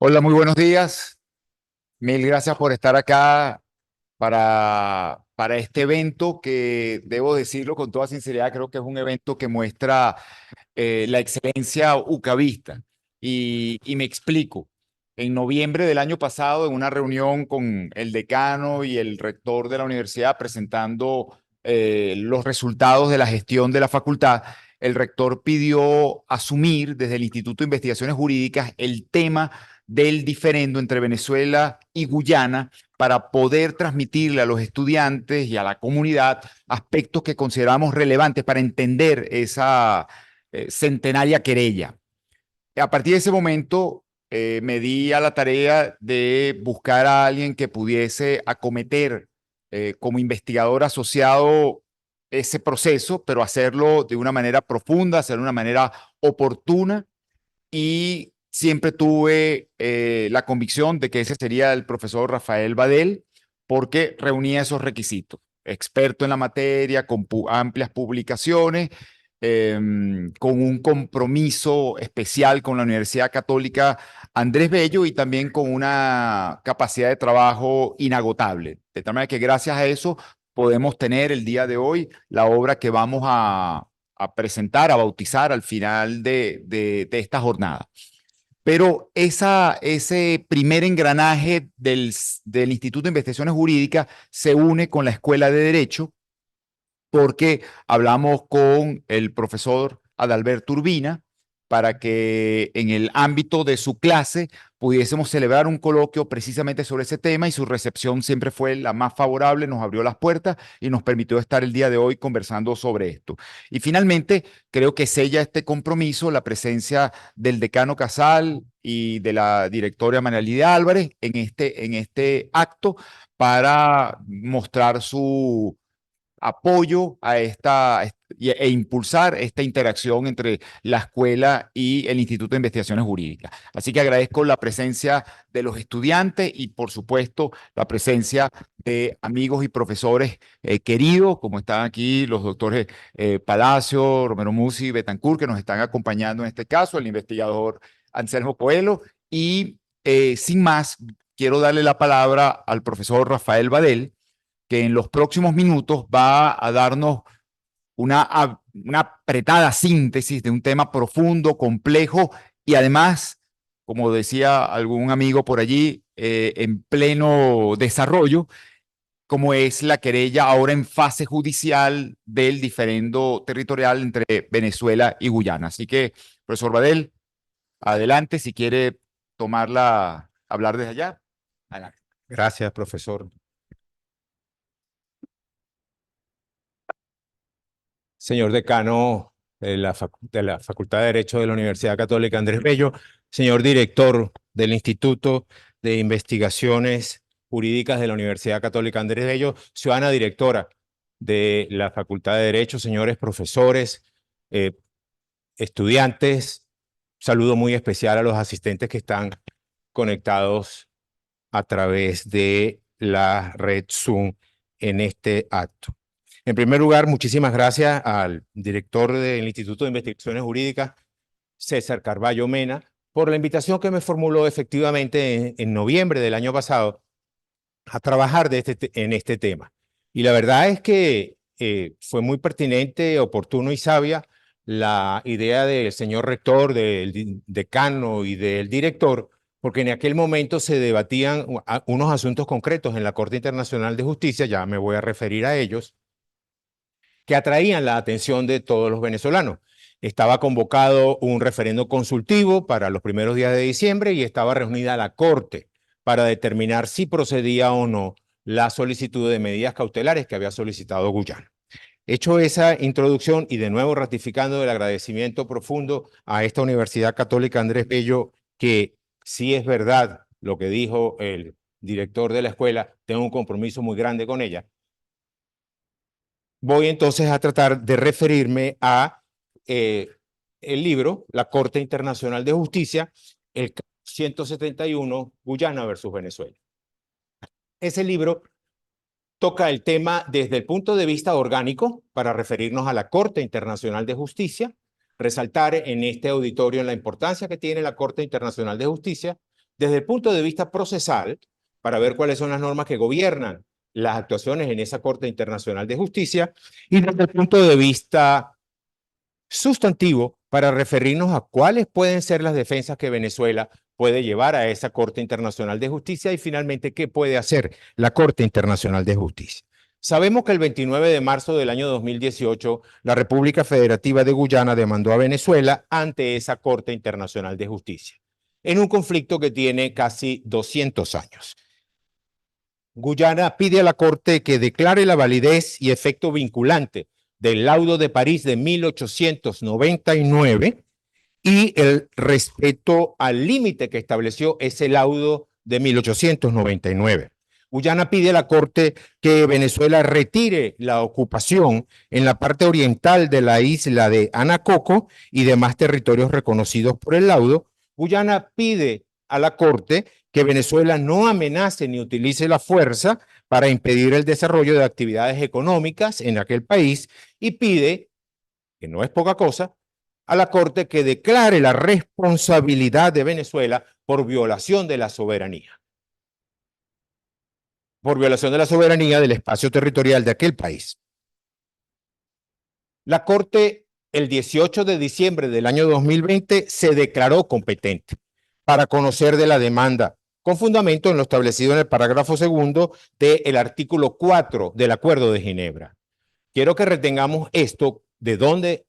Hola, muy buenos días. Mil gracias por estar acá para este evento que, debo decirlo con toda sinceridad, creo que es un evento que muestra la excelencia ucavista. Y me explico. En noviembre del año pasado, en una reunión con el decano y el rector de la universidad presentando los resultados de la gestión de la facultad, el rector pidió asumir desde el Instituto de Investigaciones Jurídicas el tema del diferendo entre Venezuela y Guyana para poder transmitirle a los estudiantes y a la comunidad aspectos que consideramos relevantes para entender esa centenaria querella. A partir de ese momento me di a la tarea de buscar a alguien que pudiese acometer como investigador asociado ese proceso, pero hacerlo de una manera profunda, hacerlo de una manera oportuna, y siempre tuve la convicción de que ese sería el profesor Rafael Badel, porque reunía esos requisitos. Experto en la materia, con amplias publicaciones, con un compromiso especial con la Universidad Católica Andrés Bello y también con una capacidad de trabajo inagotable. De tal manera que gracias a eso podemos tener el día de hoy la obra que vamos a presentar, a bautizar al final de esta jornada. Pero ese primer engranaje del Instituto de Investigaciones Jurídicas se une con la Escuela de Derecho, porque hablamos con el profesor Adalberto Urbina para que en el ámbito de su clase pudiésemos celebrar un coloquio precisamente sobre ese tema, y su recepción siempre fue la más favorable, nos abrió las puertas y nos permitió estar el día de hoy conversando sobre esto. Y finalmente, creo que sella este compromiso la presencia del decano Casal y de la directora María Lidia Álvarez en este acto para mostrar su apoyo a e impulsar esta interacción entre la escuela y el Instituto de Investigaciones Jurídicas. Así que agradezco la presencia de los estudiantes y, por supuesto, la presencia de amigos y profesores queridos, como están aquí los doctores Palacio, Romero Musi, Betancourt, que nos están acompañando en este caso, el investigador Anselmo Coelho. Y sin más, quiero darle la palabra al profesor Rafael Badel, que en los próximos minutos va a darnos una apretada síntesis de un tema profundo, complejo y además, como decía algún amigo por allí, en pleno desarrollo, como es la querella ahora en fase judicial del diferendo territorial entre Venezuela y Guyana. Así que, profesor Badel, adelante, si quiere hablar desde allá. Adelante. Gracias, profesor. Señor decano de la Facultad de Derecho de la Universidad Católica Andrés Bello, señor director del Instituto de Investigaciones Jurídicas de la Universidad Católica Andrés Bello, ciudadana directora de la Facultad de Derecho, señores profesores, estudiantes, saludo muy especial a los asistentes que están conectados a través de la red Zoom en este acto. En primer lugar, muchísimas gracias al director del Instituto de Investigaciones Jurídicas, César Carballo Mena, por la invitación que me formuló efectivamente en noviembre del año pasado a trabajar en este tema. Y la verdad es que fue muy pertinente, oportuno y sabia la idea del señor rector, del decano y del director, porque en aquel momento se debatían unos asuntos concretos en la Corte Internacional de Justicia, ya me voy a referir a ellos, que atraían la atención de todos los venezolanos. Estaba convocado un referendo consultivo para los primeros días de diciembre y estaba reunida la Corte para determinar si procedía o no la solicitud de medidas cautelares que había solicitado Guyana. Hecho esa introducción y de nuevo ratificando el agradecimiento profundo a esta Universidad Católica Andrés Bello, que sí es verdad lo que dijo el director de la escuela, tengo un compromiso muy grande con ella. Voy entonces a tratar de referirme a el libro La Corte Internacional de Justicia, el 171, Guyana versus Venezuela. Ese libro toca el tema desde el punto de vista orgánico para referirnos a la Corte Internacional de Justicia, resaltar en este auditorio la importancia que tiene la Corte Internacional de Justicia, desde el punto de vista procesal, para ver cuáles son las normas que gobiernan las actuaciones en esa Corte Internacional de Justicia, y desde el punto de vista sustantivo, para referirnos a cuáles pueden ser las defensas que Venezuela puede llevar a esa Corte Internacional de Justicia y finalmente qué puede hacer la Corte Internacional de Justicia. Sabemos que el 29 de marzo del año 2018, la República Federativa de Guyana demandó a Venezuela ante esa Corte Internacional de Justicia, en un conflicto que tiene casi 200 años. Guyana pide a la Corte que declare la validez y efecto vinculante del laudo de París de 1899 y el respeto al límite que estableció ese laudo de 1899. Guyana pide a la Corte que Venezuela retire la ocupación en la parte oriental de la isla de Anacoco y demás territorios reconocidos por el laudo. Guyana pide a la Corte que Venezuela no amenace ni utilice la fuerza para impedir el desarrollo de actividades económicas en aquel país y pide, que no es poca cosa, a la Corte que declare la responsabilidad de Venezuela por violación de la soberanía. Por violación de la soberanía del espacio territorial de aquel país. La Corte, el 18 de diciembre del año 2020, se declaró competente para conocer de la demanda, con fundamento en lo establecido en el parágrafo segundo del artículo 4 del Acuerdo de Ginebra. Quiero que retengamos esto, de dónde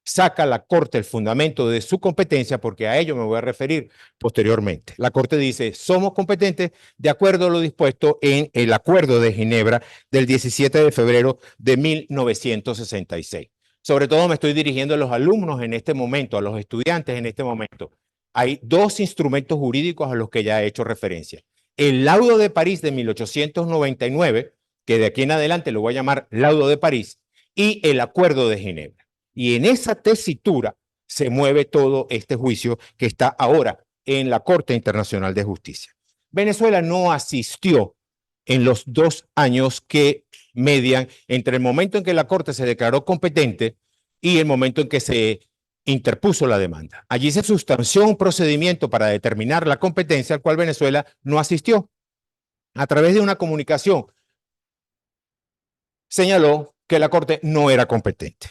saca la Corte el fundamento de su competencia, porque a ello me voy a referir posteriormente. La Corte dice, somos competentes de acuerdo a lo dispuesto en el Acuerdo de Ginebra del 17 de febrero de 1966. Sobre todo me estoy dirigiendo a los alumnos en este momento, a los estudiantes en este momento. Hay dos instrumentos jurídicos a los que ya he hecho referencia. El laudo de París de 1899, que de aquí en adelante lo voy a llamar laudo de París, y el Acuerdo de Ginebra. Y en esa tesitura se mueve todo este juicio que está ahora en la Corte Internacional de Justicia. Venezuela no asistió en los 2 años que median entre el momento en que la Corte se declaró competente y el momento en que se interpuso la demanda. Allí se sustanció un procedimiento para determinar la competencia al cual Venezuela no asistió. A través de una comunicación señaló que la Corte no era competente.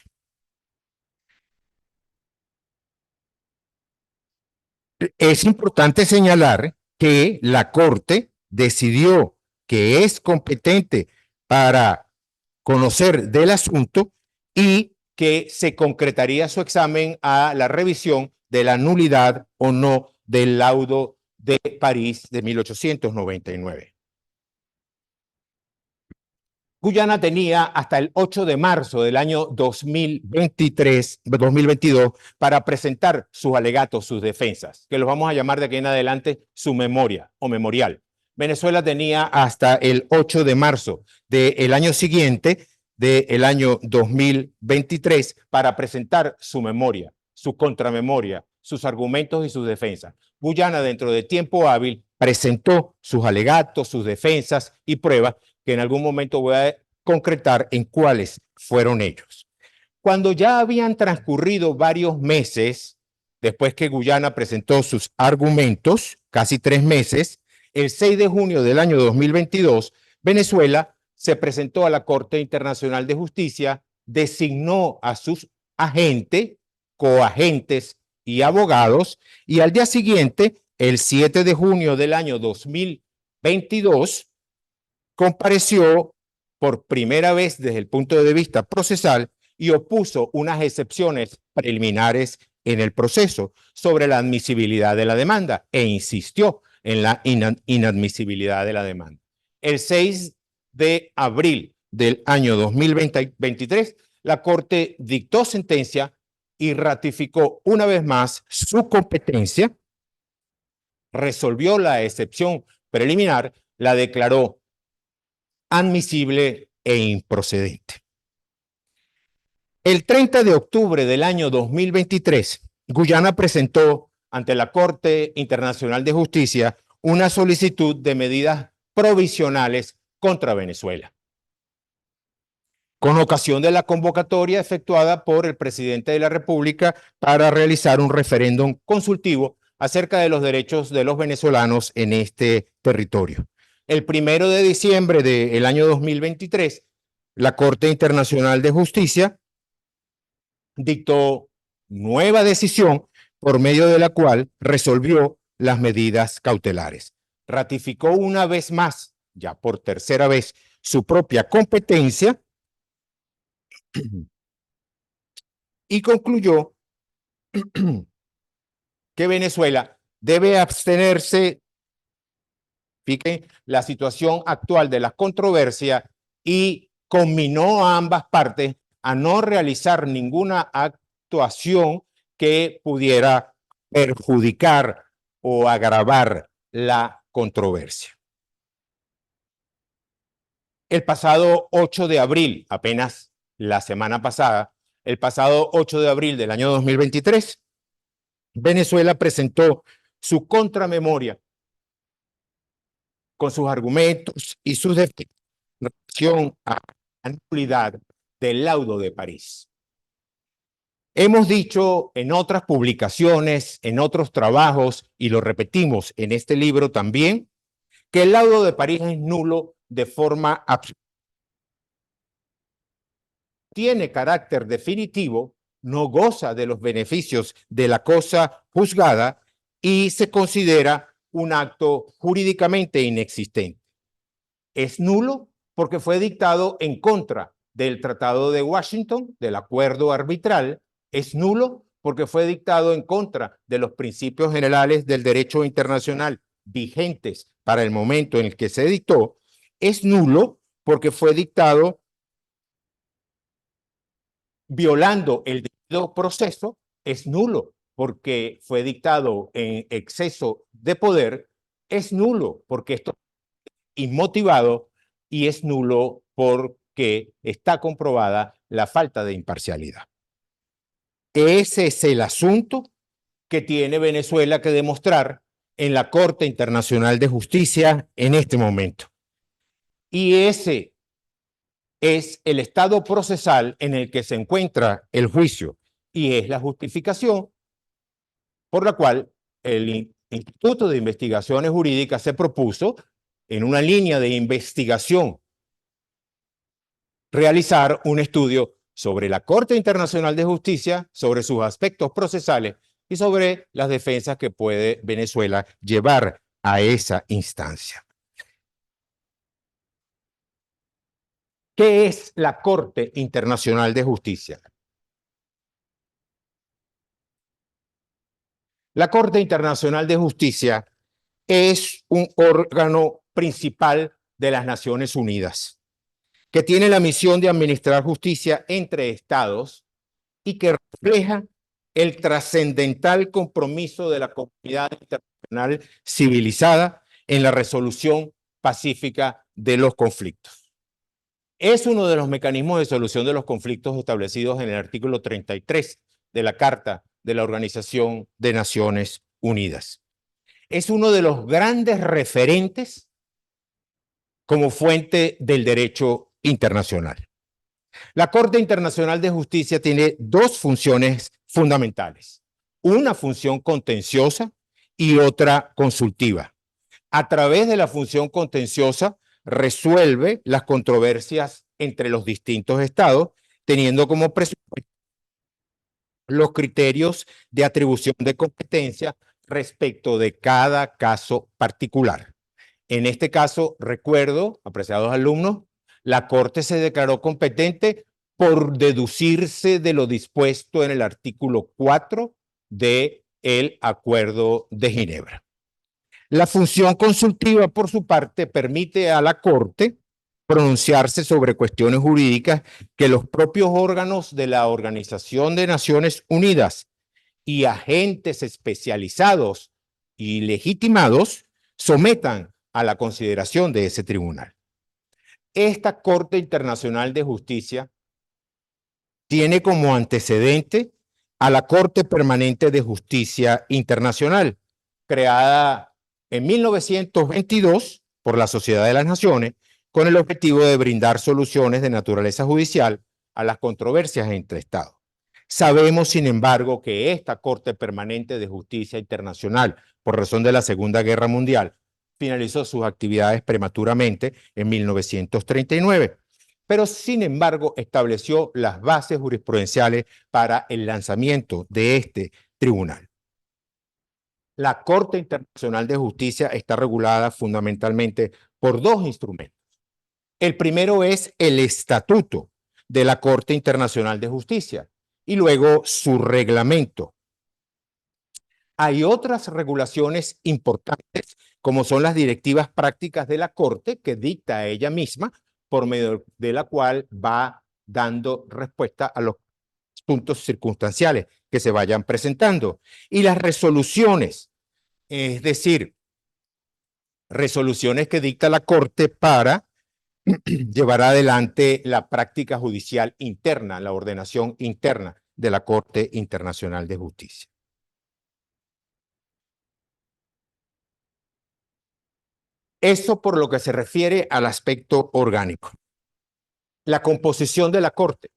Es importante señalar que la Corte decidió que es competente para conocer del asunto y que se concretaría su examen a la revisión de la nulidad o no del laudo de París de 1899. Guyana tenía hasta el 8 de marzo del año 2022 para presentar sus alegatos, sus defensas, que los vamos a llamar de aquí en adelante su memoria o memorial. Venezuela tenía hasta el 8 de marzo del año siguiente, del año 2023, para presentar su memoria, su contramemoria, sus argumentos y sus defensas. Guyana, dentro de tiempo hábil, presentó sus alegatos, sus defensas y pruebas que en algún momento voy a concretar en cuáles fueron ellos. Cuando ya habían transcurrido varios meses, después que Guyana presentó sus argumentos, casi 3 meses, el 6 de junio del año 2022, Venezuela se presentó a la Corte Internacional de Justicia, designó a sus agentes, coagentes y abogados, y al día siguiente, el 7 de junio del año 2022, compareció por primera vez desde el punto de vista procesal y opuso unas excepciones preliminares en el proceso sobre la admisibilidad de la demanda e insistió en la inadmisibilidad de la demanda. El 6 de abril del año 2023, la Corte dictó sentencia y ratificó una vez más su competencia, resolvió la excepción preliminar, la declaró admisible e improcedente. El 30 de octubre del año 2023, Guyana presentó ante la Corte Internacional de Justicia una solicitud de medidas provisionales contra Venezuela, con ocasión de la convocatoria efectuada por el presidente de la República para realizar un referéndum consultivo acerca de los derechos de los venezolanos en este territorio. El 1 de diciembre del año 2023, la Corte Internacional de Justicia dictó nueva decisión por medio de la cual resolvió las medidas cautelares. Ratificó una vez más, ya por tercera vez, su propia competencia y concluyó que Venezuela debe abstenerse, fíjense, la situación actual de la controversia y conminó a ambas partes a no realizar ninguna actuación que pudiera perjudicar o agravar la controversia. El pasado 8 de abril, apenas la semana pasada, el pasado 8 de abril del año 2023, Venezuela presentó su contramemoria con sus argumentos y sus defensas en relación a la nulidad del laudo de París. Hemos dicho en otras publicaciones, en otros trabajos, y lo repetimos en este libro también, que el laudo de París es nulo de forma absoluta. Tiene carácter definitivo, no goza de los beneficios de la cosa juzgada y se considera un acto jurídicamente inexistente. Es nulo porque fue dictado en contra del Tratado de Washington, del acuerdo arbitral. Es nulo porque fue dictado en contra de los principios generales del derecho internacional vigentes para el momento en el que se dictó. Es nulo porque fue dictado violando el debido proceso. Es nulo porque fue dictado en exceso de poder. Es nulo porque esto es inmotivado y es nulo porque está comprobada la falta de imparcialidad. Ese es el asunto que tiene Venezuela que demostrar en la Corte Internacional de Justicia en este momento. Y ese es el estado procesal en el que se encuentra el juicio y es la justificación por la cual el Instituto de Investigaciones Jurídicas se propuso, en una línea de investigación, realizar un estudio sobre la Corte Internacional de Justicia, sobre sus aspectos procesales y sobre las defensas que puede Venezuela llevar a esa instancia. ¿Qué es la Corte Internacional de Justicia? La Corte Internacional de Justicia es un órgano principal de las Naciones Unidas, que tiene la misión de administrar justicia entre estados y que refleja el trascendental compromiso de la comunidad internacional civilizada en la resolución pacífica de los conflictos. Es uno de los mecanismos de solución de los conflictos establecidos en el artículo 33 de la Carta de la Organización de Naciones Unidas. Es uno de los grandes referentes como fuente del derecho internacional. La Corte Internacional de Justicia tiene dos funciones fundamentales, una función contenciosa y otra consultiva. A través de la función contenciosa resuelve las controversias entre los distintos estados, teniendo como presupuesto los criterios de atribución de competencia respecto de cada caso particular. En este caso, recuerdo, apreciados alumnos, la Corte se declaró competente por deducirse de lo dispuesto en el artículo 4 del Acuerdo de Ginebra. La función consultiva, por su parte, permite a la Corte pronunciarse sobre cuestiones jurídicas que los propios órganos de la Organización de Naciones Unidas y agentes especializados y legitimados sometan a la consideración de ese tribunal. Esta Corte Internacional de Justicia tiene como antecedente a la Corte Permanente de Justicia Internacional, creada en 1922 por la Sociedad de las Naciones, con el objetivo de brindar soluciones de naturaleza judicial a las controversias entre Estados. Sabemos, sin embargo, que esta Corte Permanente de Justicia Internacional, por razón de la Segunda Guerra Mundial, finalizó sus actividades prematuramente en 1939, pero sin embargo estableció las bases jurisprudenciales para el lanzamiento de este tribunal. La Corte Internacional de Justicia está regulada fundamentalmente por dos instrumentos. El primero es el Estatuto de la Corte Internacional de Justicia y luego su reglamento. Hay otras regulaciones importantes, como son las directivas prácticas de la Corte, que dicta ella misma, por medio de la cual va dando respuesta a los puntos circunstanciales que se vayan presentando. Y las resoluciones, es decir, resoluciones que dicta la Corte para llevar adelante la práctica judicial interna, la ordenación interna de la Corte Internacional de Justicia. Eso por lo que se refiere al aspecto orgánico. La composición de la Corte.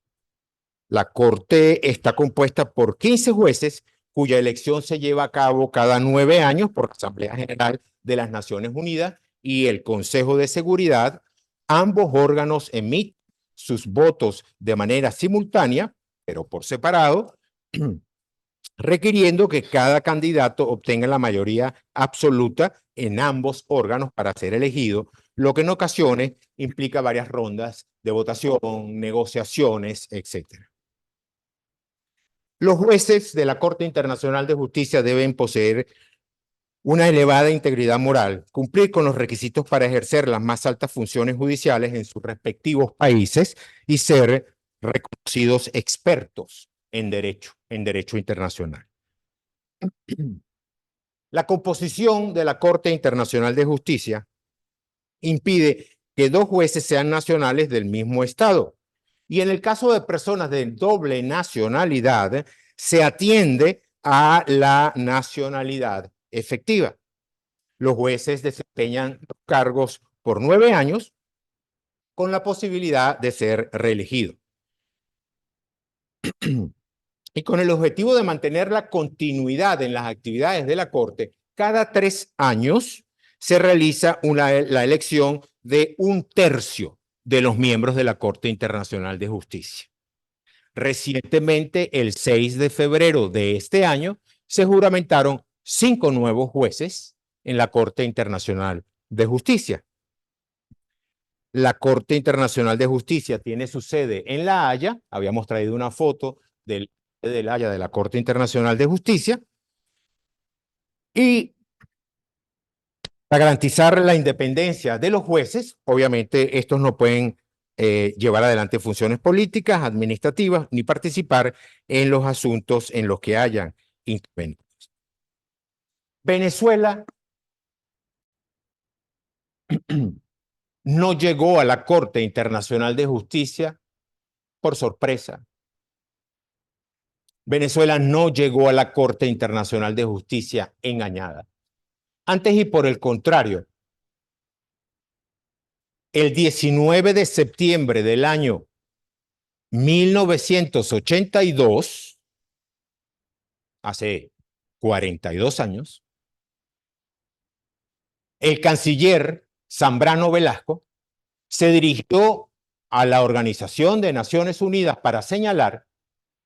La Corte está compuesta por 15 jueces cuya elección se lleva a cabo cada 9 años por la Asamblea General de las Naciones Unidas y el Consejo de Seguridad. Ambos órganos emiten sus votos de manera simultánea, pero por separado, requiriendo que cada candidato obtenga la mayoría absoluta en ambos órganos para ser elegido, lo que en ocasiones implica varias rondas de votación, negociaciones, etc. Los jueces de la Corte Internacional de Justicia deben poseer una elevada integridad moral, cumplir con los requisitos para ejercer las más altas funciones judiciales en sus respectivos países y ser reconocidos expertos en derecho internacional. La composición de la Corte Internacional de Justicia impide que dos jueces sean nacionales del mismo estado. Y en el caso de personas de doble nacionalidad, se atiende a la nacionalidad efectiva. Los jueces desempeñan cargos por 9 años con la posibilidad de ser reelegidos. Y con el objetivo de mantener la continuidad en las actividades de la Corte, cada 3 años se realiza la elección de 1/3 de los miembros de la Corte Internacional de Justicia. Recientemente, el 6 de febrero de este año, se juramentaron 5 nuevos jueces en la Corte Internacional de Justicia. La Corte Internacional de Justicia tiene su sede en La Haya. Habíamos traído una foto de La Haya de la Corte Internacional de Justicia. Y para garantizar la independencia de los jueces, obviamente estos no pueden llevar adelante funciones políticas, administrativas, ni participar en los asuntos en los que hayan intervenido. Venezuela no llegó a la Corte Internacional de Justicia por sorpresa. Venezuela no llegó a la Corte Internacional de Justicia engañada. Antes y por el contrario, el 19 de septiembre del año 1982, hace 42 años, el canciller Zambrano Velasco se dirigió a la Organización de Naciones Unidas para señalar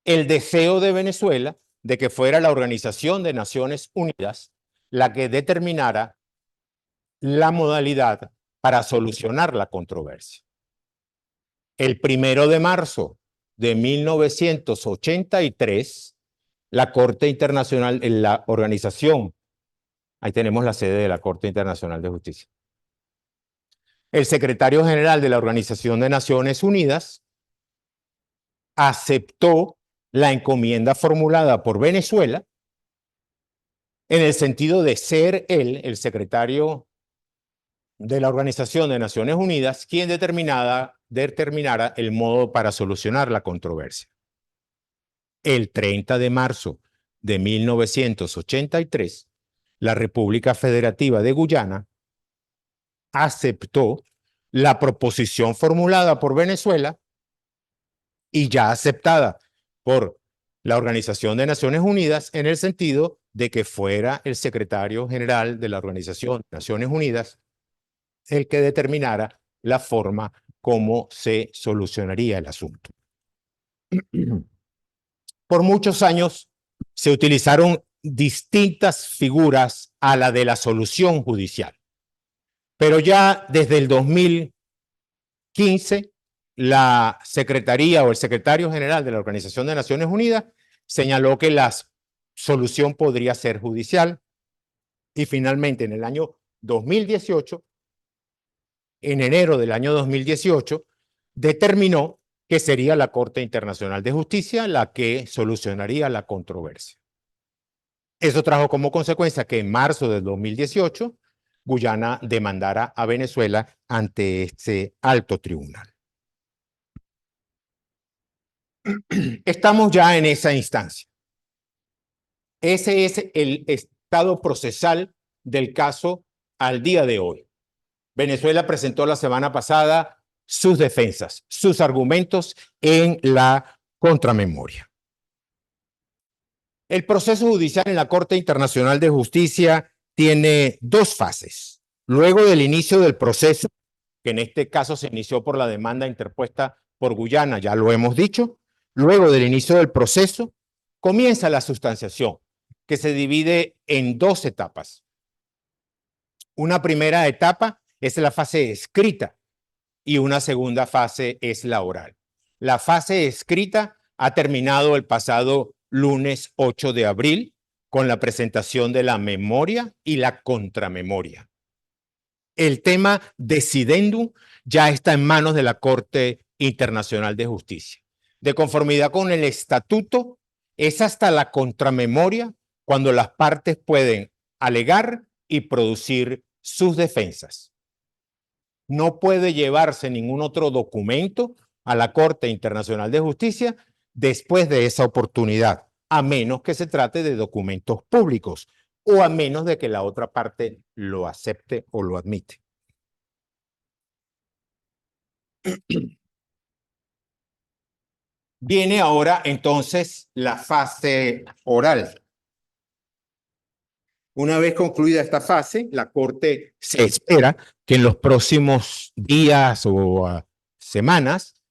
el deseo de Venezuela de que fuera la Organización de Naciones Unidas la que determinara la modalidad para solucionar la controversia. El 1 de marzo de 1983, la Corte Internacional, la organización, ahí tenemos la sede de la Corte Internacional de Justicia. El secretario general de la Organización de Naciones Unidas aceptó la encomienda formulada por Venezuela en el sentido de ser él, el secretario de la Organización de Naciones Unidas, quien determinara el modo para solucionar la controversia. El 30 de marzo de 1983, la República Federativa de Guyana aceptó la proposición formulada por Venezuela y ya aceptada por la Organización de Naciones Unidas en el sentido de que fuera el secretario general de la Organización de Naciones Unidas el que determinara la forma como se solucionaría el asunto. Por muchos años se utilizaron distintas figuras a la de la solución judicial, pero ya desde el 2015 la Secretaría o el Secretario General de la Organización de Naciones Unidas señaló que la solución podría ser judicial y finalmente en el año 2018, en enero del año 2018, determinó que sería la Corte Internacional de Justicia la que solucionaría la controversia. Eso trajo como consecuencia que en marzo del 2018 Guyana demandara a Venezuela ante este alto tribunal. Estamos ya en esa instancia. Ese es el estado procesal del caso al día de hoy. Venezuela presentó la semana pasada sus defensas, sus argumentos en la contramemoria. El proceso judicial en la Corte Internacional de Justicia tiene dos fases. Luego del inicio del proceso, que en este caso se inició por la demanda interpuesta por Guyana, ya lo hemos dicho, luego del inicio del proceso, comienza la sustanciación, que se divide en dos etapas. Una primera etapa es la fase escrita y una segunda fase es la oral. La fase escrita ha terminado el pasado lunes 8 de abril con la presentación de la memoria y la contramemoria. El tema decidendum ya está en manos de la Corte Internacional de Justicia. De conformidad con el estatuto, es hasta la contramemoria cuando las partes pueden alegar y producir sus defensas. No puede llevarse ningún otro documento a la Corte Internacional de Justicia después de esa oportunidad, a menos que se trate de documentos públicos o a menos de que la otra parte lo acepte o lo admite. Viene ahora entonces la fase oral. Una vez concluida esta fase, la Corte se espera que en los próximos días o semanas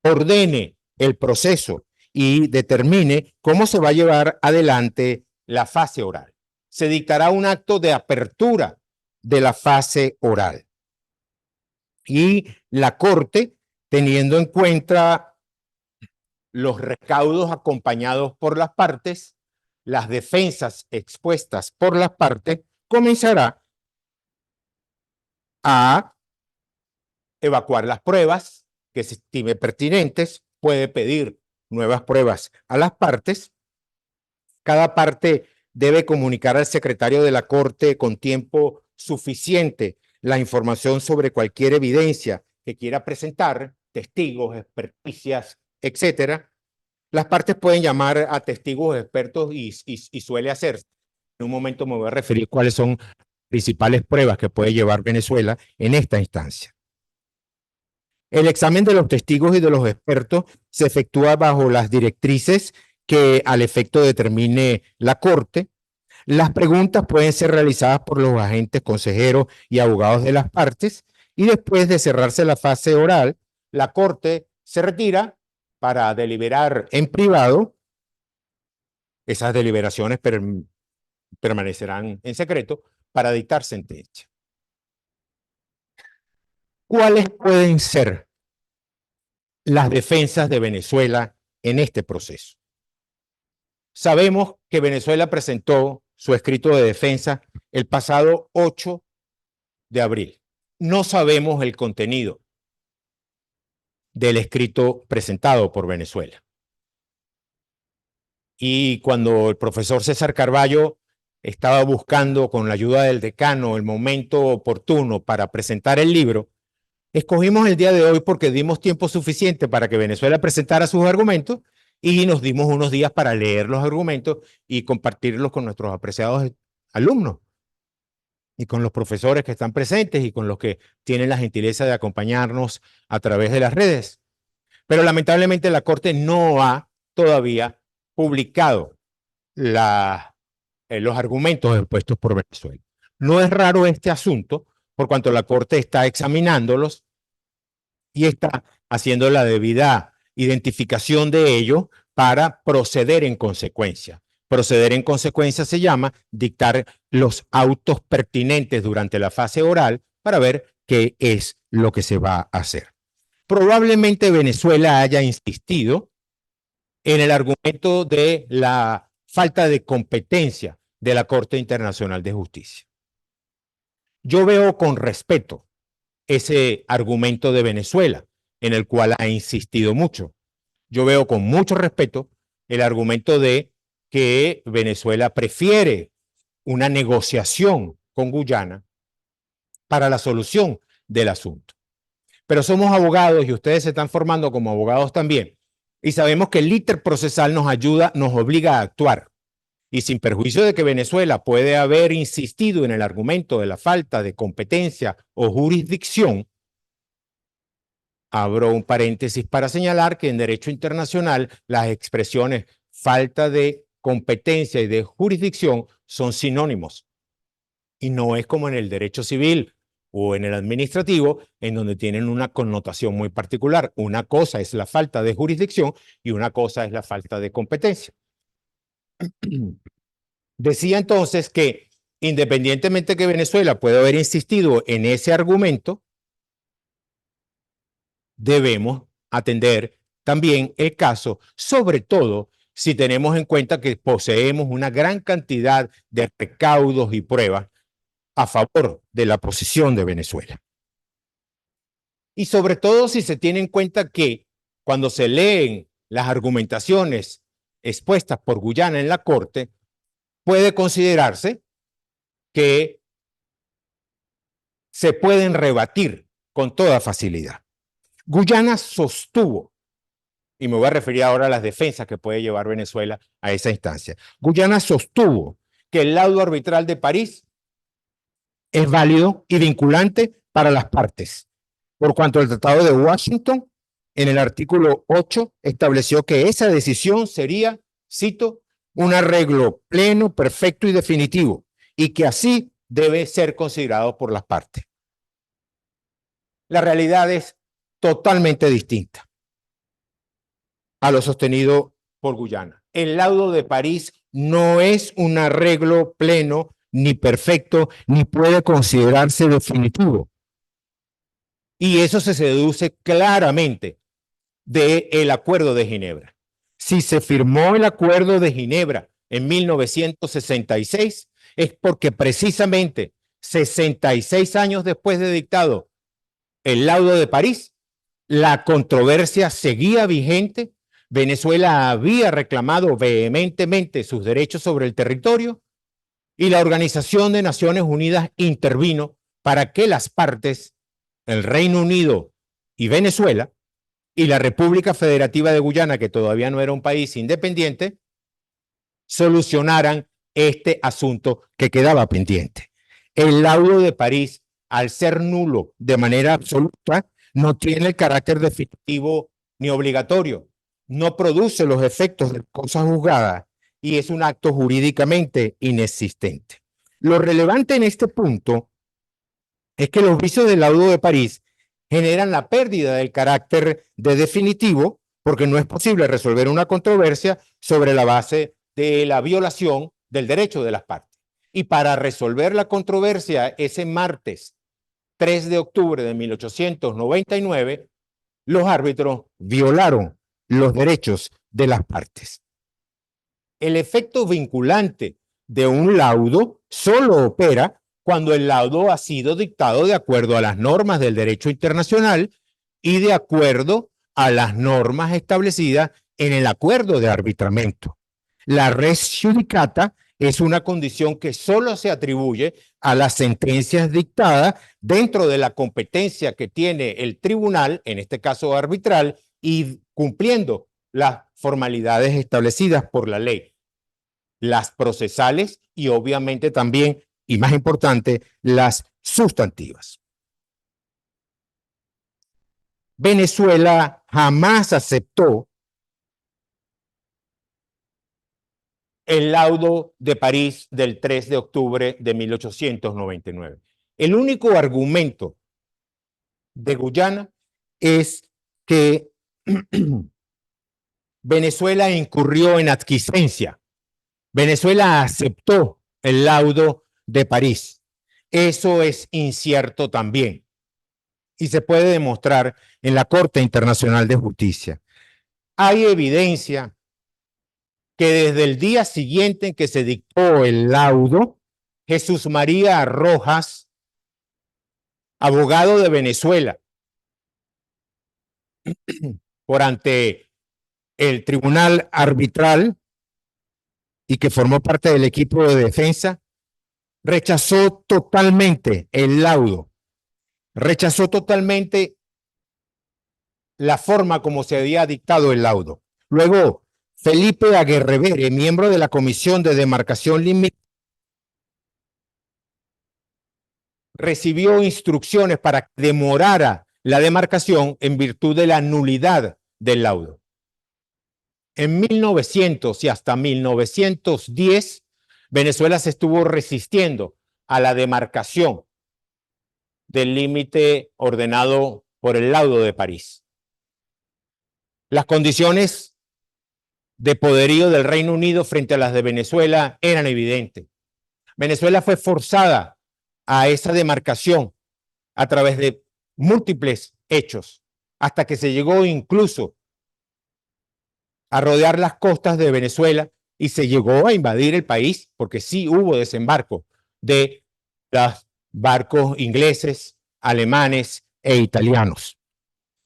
ordene el proceso y determine cómo se va a llevar adelante la fase oral. Se dictará un acto de apertura de la fase oral. Y la Corte, teniendo en cuenta los recaudos acompañados por las partes, las defensas expuestas por las partes, comenzará a evacuar las pruebas que se estime pertinentes, puede pedir nuevas pruebas a las partes. Cada parte debe comunicar al secretario de la Corte con tiempo suficiente la información sobre cualquier evidencia que quiera presentar, testigos, experticias, etcétera. Las partes pueden llamar a testigos expertos y suele hacerse. En un momento me voy a referir cuáles son las principales pruebas que puede llevar Venezuela en esta instancia. El examen de los testigos y de los expertos se efectúa bajo las directrices que al efecto determine la Corte. Las preguntas pueden ser realizadas por los agentes consejeros y abogados de las partes y después de cerrarse la fase oral, la Corte se retira para deliberar en privado. Esas deliberaciones permanecerán en secreto para dictar sentencia. ¿Cuáles pueden ser las defensas de Venezuela en este proceso? Sabemos que Venezuela presentó su escrito de defensa el pasado 8 de abril. No sabemos el contenido del escrito presentado por Venezuela. Y cuando el profesor César Carballo estaba buscando con la ayuda del decano el momento oportuno para presentar el libro, escogimos el día de hoy porque dimos tiempo suficiente para que Venezuela presentara sus argumentos y nos dimos unos días para leer los argumentos y compartirlos con nuestros apreciados alumnos y con los profesores que están presentes y con los que tienen la gentileza de acompañarnos a través de las redes. Pero lamentablemente la Corte no ha todavía publicado los argumentos expuestos por Venezuela. No es raro este asunto, por cuanto la Corte está examinándolos y está haciendo la debida identificación de ellos para proceder en consecuencia. Proceder en consecuencia se llama dictar los autos pertinentes durante la fase oral para ver qué es lo que se va a hacer. Probablemente Venezuela haya insistido en el argumento de la falta de competencia de la Corte Internacional de Justicia. Yo veo con respeto ese argumento de Venezuela, en el cual ha insistido mucho. Yo veo con mucho respeto el argumento de que Venezuela prefiere una negociación con Guyana para la solución del asunto. Pero somos abogados y ustedes se están formando como abogados también. Y sabemos que el íter procesal nos ayuda, nos obliga a actuar. Y sin perjuicio de que Venezuela puede haber insistido en el argumento de la falta de competencia o jurisdicción, abro un paréntesis para señalar que en derecho internacional las expresiones falta de competencia y de jurisdicción son sinónimos. Y no es como en el derecho civil o en el administrativo, en donde tienen una connotación muy particular. Una cosa es la falta de jurisdicción y una cosa es la falta de competencia. Decía entonces que independientemente que Venezuela pueda haber insistido en ese argumento, debemos atender también el caso, sobre todo si tenemos en cuenta que poseemos una gran cantidad de recaudos y pruebas a favor de la posición de Venezuela. Y sobre todo si se tiene en cuenta que cuando se leen las argumentaciones expuestas por Guyana en la Corte, puede considerarse que se pueden rebatir con toda facilidad. Guyana sostuvo, y me voy a referir ahora a las defensas que puede llevar Venezuela a esa instancia. Guyana sostuvo que el laudo arbitral de París es válido y vinculante para las partes, por cuanto el Tratado de Washington, en el artículo 8, estableció que esa decisión sería, cito, un arreglo pleno, perfecto y definitivo, y que así debe ser considerado por las partes. La realidad es totalmente distinta a lo sostenido por Guyana. El laudo de París no es un arreglo pleno, ni perfecto, ni puede considerarse definitivo. Y eso se deduce claramente del Acuerdo de Ginebra. Si se firmó el Acuerdo de Ginebra en 1966, es porque precisamente 66 años después de dictado el laudo de París, la controversia seguía vigente. Venezuela había reclamado vehementemente sus derechos sobre el territorio y la Organización de Naciones Unidas intervino para que las partes, el Reino Unido y Venezuela, y la República Federativa de Guyana, que todavía no era un país independiente, solucionaran este asunto que quedaba pendiente. El laudo de París, al ser nulo de manera absoluta, no tiene el carácter definitivo ni obligatorio, no produce los efectos de cosa juzgada y es un acto jurídicamente inexistente. Lo relevante en este punto es que los vicios del laudo de París generan la pérdida del carácter de definitivo porque no es posible resolver una controversia sobre la base de la violación del derecho de las partes. Y para resolver la controversia ese martes 3 de octubre de 1899, los árbitros violaron los derechos de las partes. El efecto vinculante de un laudo solo opera cuando el laudo ha sido dictado de acuerdo a las normas del derecho internacional y de acuerdo a las normas establecidas en el acuerdo de arbitramiento. La res judicata es una condición que solo se atribuye a las sentencias dictadas dentro de la competencia que tiene el tribunal, en este caso arbitral, y cumpliendo las formalidades establecidas por la ley, las procesales y obviamente también, y más importante, las sustantivas. Venezuela jamás aceptó el laudo de París del 3 de octubre de 1899. El único argumento de Guyana es que Venezuela incurrió en adquiescencia. Venezuela aceptó el laudo de París. Eso es incierto también y se puede demostrar en la Corte Internacional de Justicia. Hay evidencia que desde el día siguiente en que se dictó el laudo, Jesús María Rojas, abogado de Venezuela, por ante el Tribunal Arbitral y que formó parte del equipo de defensa, rechazó totalmente el laudo, rechazó totalmente la forma como se había dictado el laudo. Luego, Felipe Aguerrevere, miembro de la Comisión de Demarcación Limítrofe, recibió instrucciones para que demorara la demarcación en virtud de la nulidad del laudo. En 1900 y hasta 1910, Venezuela se estuvo resistiendo a la demarcación del límite ordenado por el laudo de París. Las condiciones de poderío del Reino Unido frente a las de Venezuela eran evidentes. Venezuela fue forzada a esa demarcación a través de múltiples hechos, hasta que se llegó incluso a rodear las costas de Venezuela y se llegó a invadir el país, porque sí hubo desembarco de los barcos ingleses, alemanes e italianos.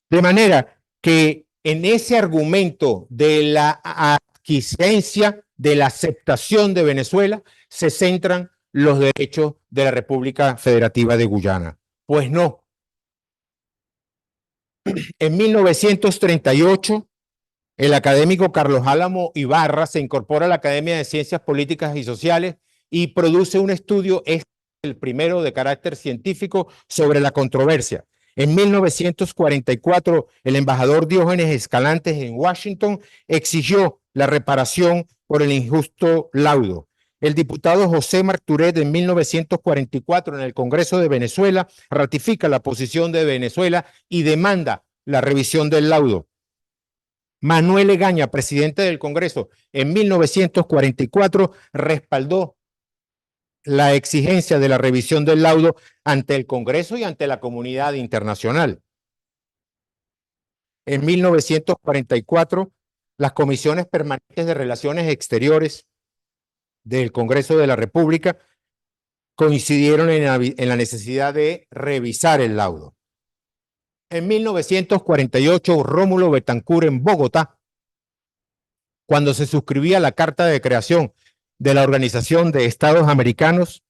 De manera que en ese argumento de la adquiescencia, de la aceptación de Venezuela, se centran los derechos de la República Federativa de Guyana. Pues no. En 1938, el académico Carlos Álamo Ibarra se incorpora a la Academia de Ciencias Políticas y Sociales y produce un estudio, el primero de carácter científico, sobre la controversia. En 1944, el embajador Diógenes Escalantes en Washington exigió la reparación por el injusto laudo. El diputado José Marturet en 1944 en el Congreso de Venezuela ratifica la posición de Venezuela y demanda la revisión del laudo. Manuel Egaña, presidente del Congreso, en 1944 respaldó la exigencia de la revisión del laudo ante el Congreso y ante la comunidad internacional. En 1944, las comisiones permanentes de Relaciones Exteriores del Congreso de la República coincidieron en la necesidad de revisar el laudo. En 1948, Rómulo Betancourt en Bogotá, cuando se suscribía la Carta de Creación de la Organización de Estados Americanos,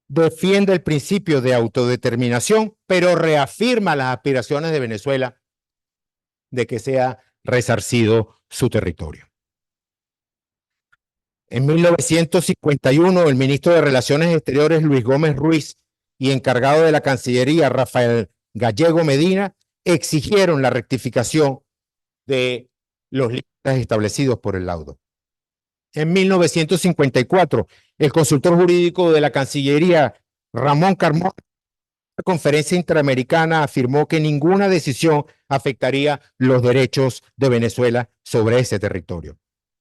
defiende el principio de autodeterminación, pero reafirma las aspiraciones de Venezuela de que sea resarcido su territorio. En 1951, el ministro de Relaciones Exteriores, Luis Gómez Ruiz, y encargado de la Cancillería, Rafael Gallego Medina, exigieron la rectificación de los límites establecidos por el laudo. En 1954, el consultor jurídico de la Cancillería, Ramón Carmona, en la Conferencia Interamericana afirmó que ninguna decisión afectaría los derechos de Venezuela sobre ese territorio.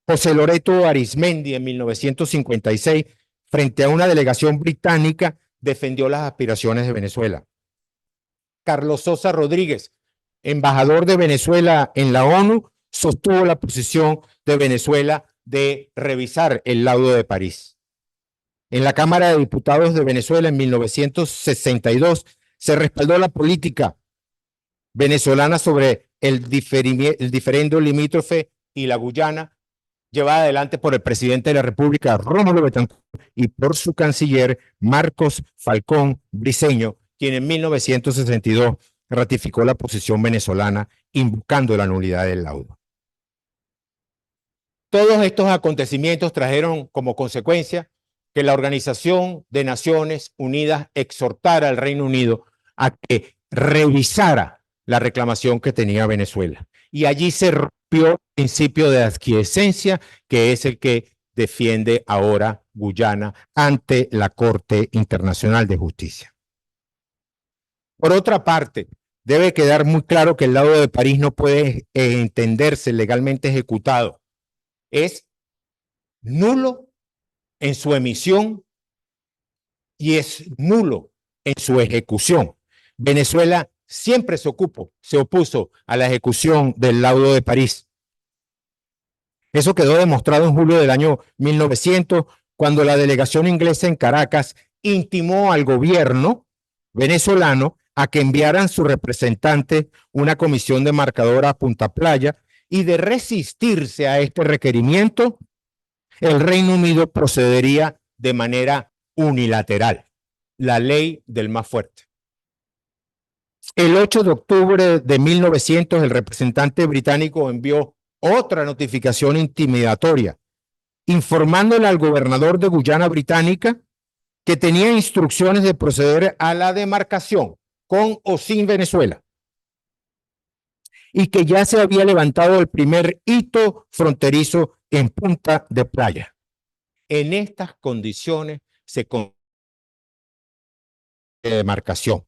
José Loreto Arizmendi, en 1956, frente a una delegación británica, defendió las aspiraciones de Venezuela. Carlos Sosa Rodríguez, embajador de Venezuela en la ONU, sostuvo la posición de Venezuela de revisar el laudo de París. En la Cámara de Diputados de Venezuela en 1962 se respaldó la política venezolana sobre el diferendo limítrofe y la Guyana, llevada adelante por el presidente de la República, Rómulo Betancourt, y por su canciller, Marcos Falcón Briceño, quien en 1962 ratificó la posición venezolana invocando la nulidad del laudo. Todos estos acontecimientos trajeron como consecuencia que la Organización de Naciones Unidas exhortara al Reino Unido a que revisara la reclamación que tenía Venezuela. Y allí se rompió el principio de aquiescencia, que es el que defiende ahora Guyana ante la Corte Internacional de Justicia. Por otra parte, debe quedar muy claro que el laudo de París no puede entenderse legalmente ejecutado. Es nulo en su emisión y es nulo en su ejecución. Venezuela siempre se opuso a la ejecución del laudo de París. Eso quedó demostrado en julio del año 1900, cuando la delegación inglesa en Caracas intimó al gobierno venezolano a que enviaran su representante una comisión demarcadora a Punta Playa, y de resistirse a este requerimiento, el Reino Unido procedería de manera unilateral, la ley del más fuerte. El 8 de octubre de 1900, el representante británico envió otra notificación intimidatoria, informándole al gobernador de Guyana Británica que tenía instrucciones de proceder a la demarcación con o sin Venezuela, y que ya se había levantado el primer hito fronterizo en Punta de Playa. En estas condiciones se demarcación.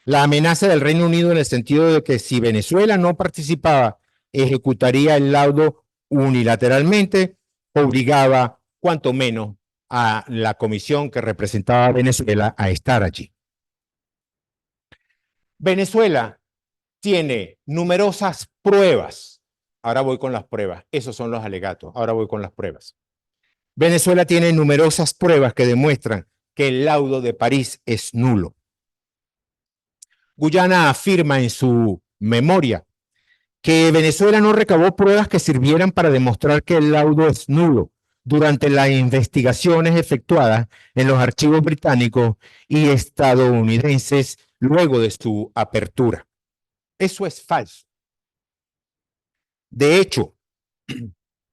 La amenaza del Reino Unido en el sentido de que si Venezuela no participaba, ejecutaría el laudo unilateralmente, obligaba cuanto menos a la comisión que representaba a Venezuela a estar allí. Venezuela tiene numerosas pruebas. Ahora voy con las pruebas. Esos son los alegatos. Ahora voy con las pruebas. Venezuela tiene numerosas pruebas que demuestran que el laudo de París es nulo. Guyana afirma en su memoria que Venezuela no recabó pruebas que sirvieran para demostrar que el laudo es nulo durante las investigaciones efectuadas en los archivos británicos y estadounidenses luego de su apertura. Eso es falso. De hecho,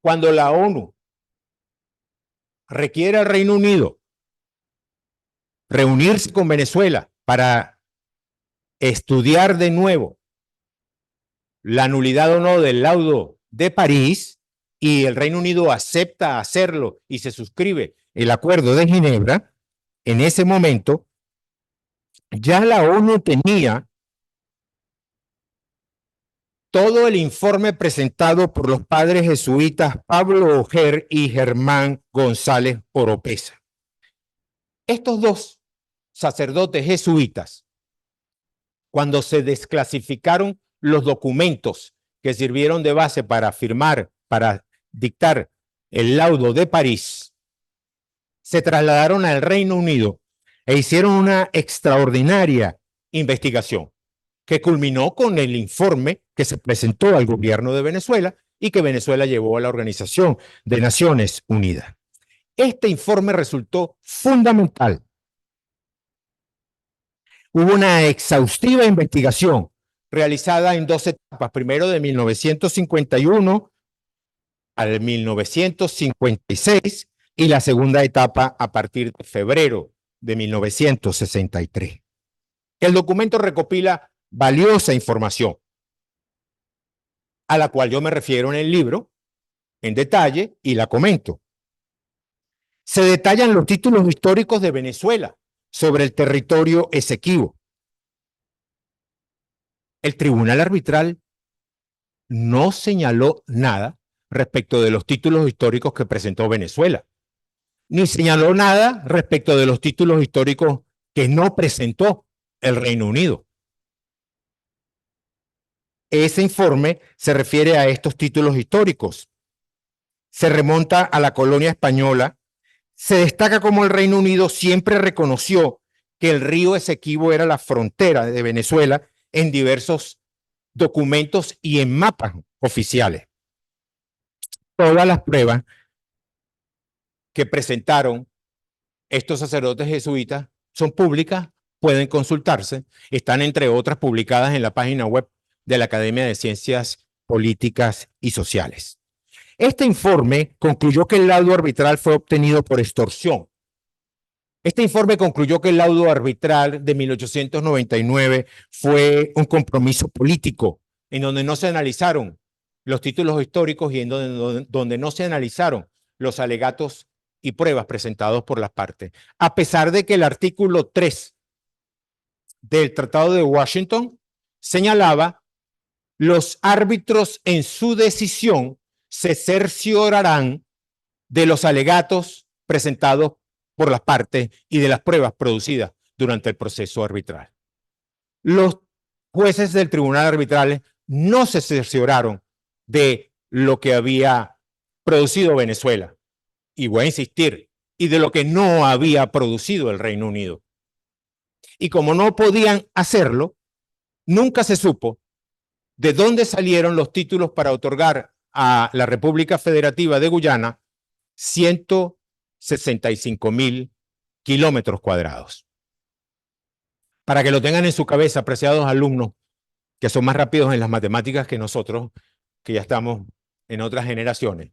cuando la ONU requiere al Reino Unido reunirse con Venezuela para estudiar de nuevo la nulidad o no del laudo de París, y el Reino Unido acepta hacerlo y se suscribe el Acuerdo de Ginebra, en ese momento ya la ONU tenía todo el informe presentado por los padres jesuitas Pablo Oger y Germán González Oropesa. Estos dos sacerdotes jesuitas, cuando se desclasificaron los documentos que sirvieron de base para firmar, para dictar el laudo de París, se trasladaron al Reino Unido e hicieron una extraordinaria investigación que culminó con el informe que se presentó al gobierno de Venezuela y que Venezuela llevó a la Organización de Naciones Unidas. Este informe resultó fundamental. Hubo una exhaustiva investigación realizada en dos etapas, primero de 1951 al 1956 y la segunda etapa a partir de febrero de 1963. El documento recopila valiosa información, a la cual yo me refiero en el libro en detalle y la comento. Se detallan los títulos históricos de Venezuela sobre el territorio Esequibo. El tribunal arbitral no señaló nada respecto de los títulos históricos que presentó Venezuela, ni señaló nada respecto de los títulos históricos que no presentó el Reino Unido. Ese informe se refiere a estos títulos históricos. Se remonta a la colonia española. Se destaca cómo el Reino Unido siempre reconoció que el río Esequibo era la frontera de Venezuela en diversos documentos y en mapas oficiales. Todas las pruebas que presentaron estos sacerdotes jesuitas son públicas, pueden consultarse, están entre otras publicadas en la página web de la Academia de Ciencias Políticas y Sociales. Este informe concluyó que el laudo arbitral fue obtenido por extorsión. Este informe concluyó que el laudo arbitral de 1899 fue un compromiso político en donde no se analizaron los títulos históricos y en donde no se analizaron los alegatos y pruebas presentados por las partes, a pesar de que el artículo 3 del Tratado de Washington señalaba: los árbitros en su decisión se cerciorarán de los alegatos presentados por las partes y de las pruebas producidas durante el proceso arbitral. Los jueces del tribunal arbitral no se cercioraron de lo que había producido Venezuela, y voy a insistir, y de lo que no había producido el Reino Unido. Y como no podían hacerlo, nunca se supo de dónde salieron los títulos para otorgar a la República Federativa de Guyana 165.000 kilómetros cuadrados. Para que lo tengan en su cabeza, apreciados alumnos, que son más rápidos en las matemáticas que nosotros, que ya estamos en otras generaciones.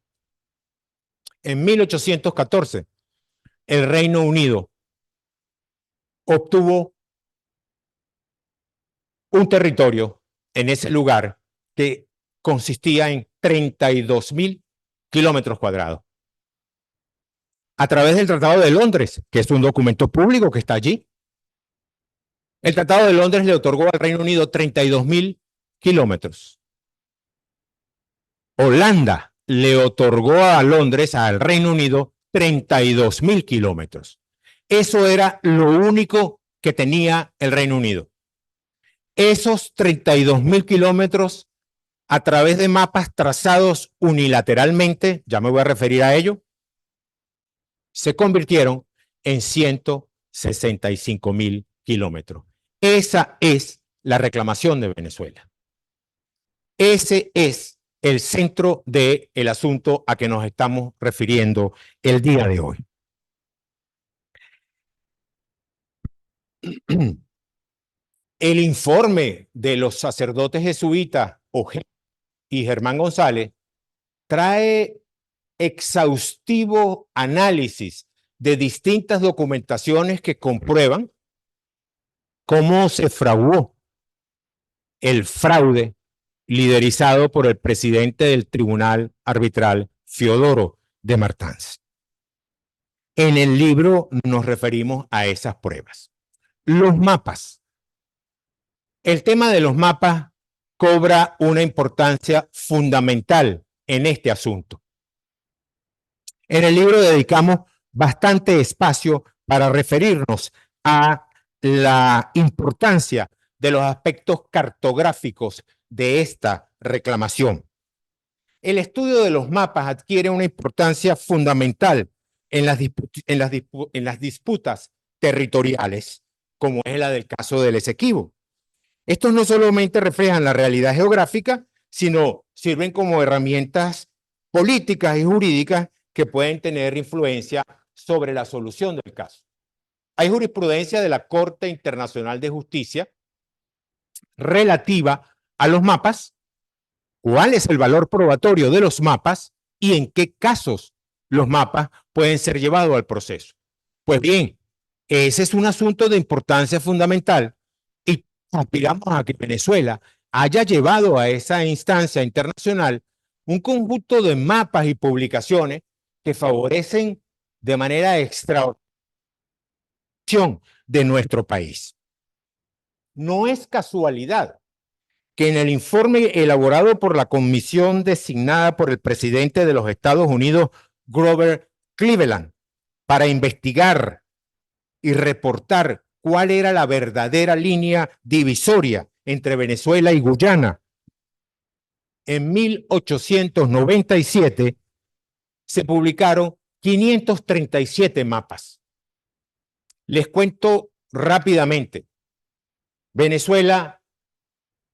En 1814, el Reino Unido obtuvo un territorio en ese lugar que consistía en 32.000 kilómetros cuadrados. A través del Tratado de Londres, que es un documento público que está allí, el Tratado de Londres le otorgó al Reino Unido 32.000 kilómetros. Holanda le otorgó a Londres, al Reino Unido, 32.000 kilómetros. Eso era lo único que tenía el Reino Unido. Esos 32.000 kilómetros, a través de mapas trazados unilateralmente, ya me voy a referir a ello, se convirtieron en 165.000 kilómetros. Esa es la reclamación de Venezuela. Ese es el centro del asunto a que nos estamos refiriendo el día de hoy. El informe de los sacerdotes jesuitas y Germán González trae exhaustivo análisis de distintas documentaciones que comprueban cómo se fraguó el fraude liderizado por el presidente del Tribunal Arbitral, Fiodoro de Martans. En el libro nos referimos a esas pruebas. Los mapas. El tema de los mapas cobra una importancia fundamental en este asunto. En el libro dedicamos bastante espacio para referirnos a la importancia de los aspectos cartográficos de esta reclamación. El estudio de los mapas adquiere una importancia fundamental en las disputas territoriales, como es la del caso del Esequibo. Estos no solamente reflejan la realidad geográfica, sino sirven como herramientas políticas y jurídicas que pueden tener influencia sobre la solución del caso. Hay jurisprudencia de la Corte Internacional de Justicia relativa a los mapas, cuál es el valor probatorio de los mapas y en qué casos los mapas pueden ser llevados al proceso. Pues bien, ese es un asunto de importancia fundamental y aspiramos a que Venezuela haya llevado a esa instancia internacional un conjunto de mapas y publicaciones que favorecen de manera extraordinaria de nuestro país. No es casualidad que en el informe elaborado por la comisión designada por el presidente de los Estados Unidos, Grover Cleveland, para investigar y reportar cuál era la verdadera línea divisoria entre Venezuela y Guyana, en 1897 se publicaron 537 mapas. Les cuento rápidamente. Venezuela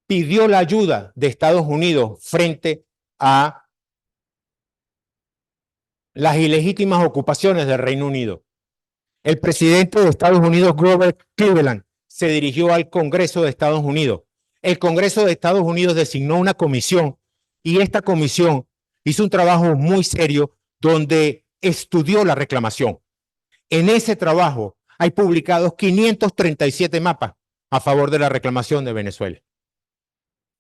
pidió la ayuda de Estados Unidos frente a las ilegítimas ocupaciones del Reino Unido. El presidente de Estados Unidos, Grover Cleveland, se dirigió al Congreso de Estados Unidos. El Congreso de Estados Unidos designó una comisión y esta comisión hizo un trabajo muy serio donde estudió la reclamación. En ese trabajo hay publicados 537 mapas a favor de la reclamación de Venezuela.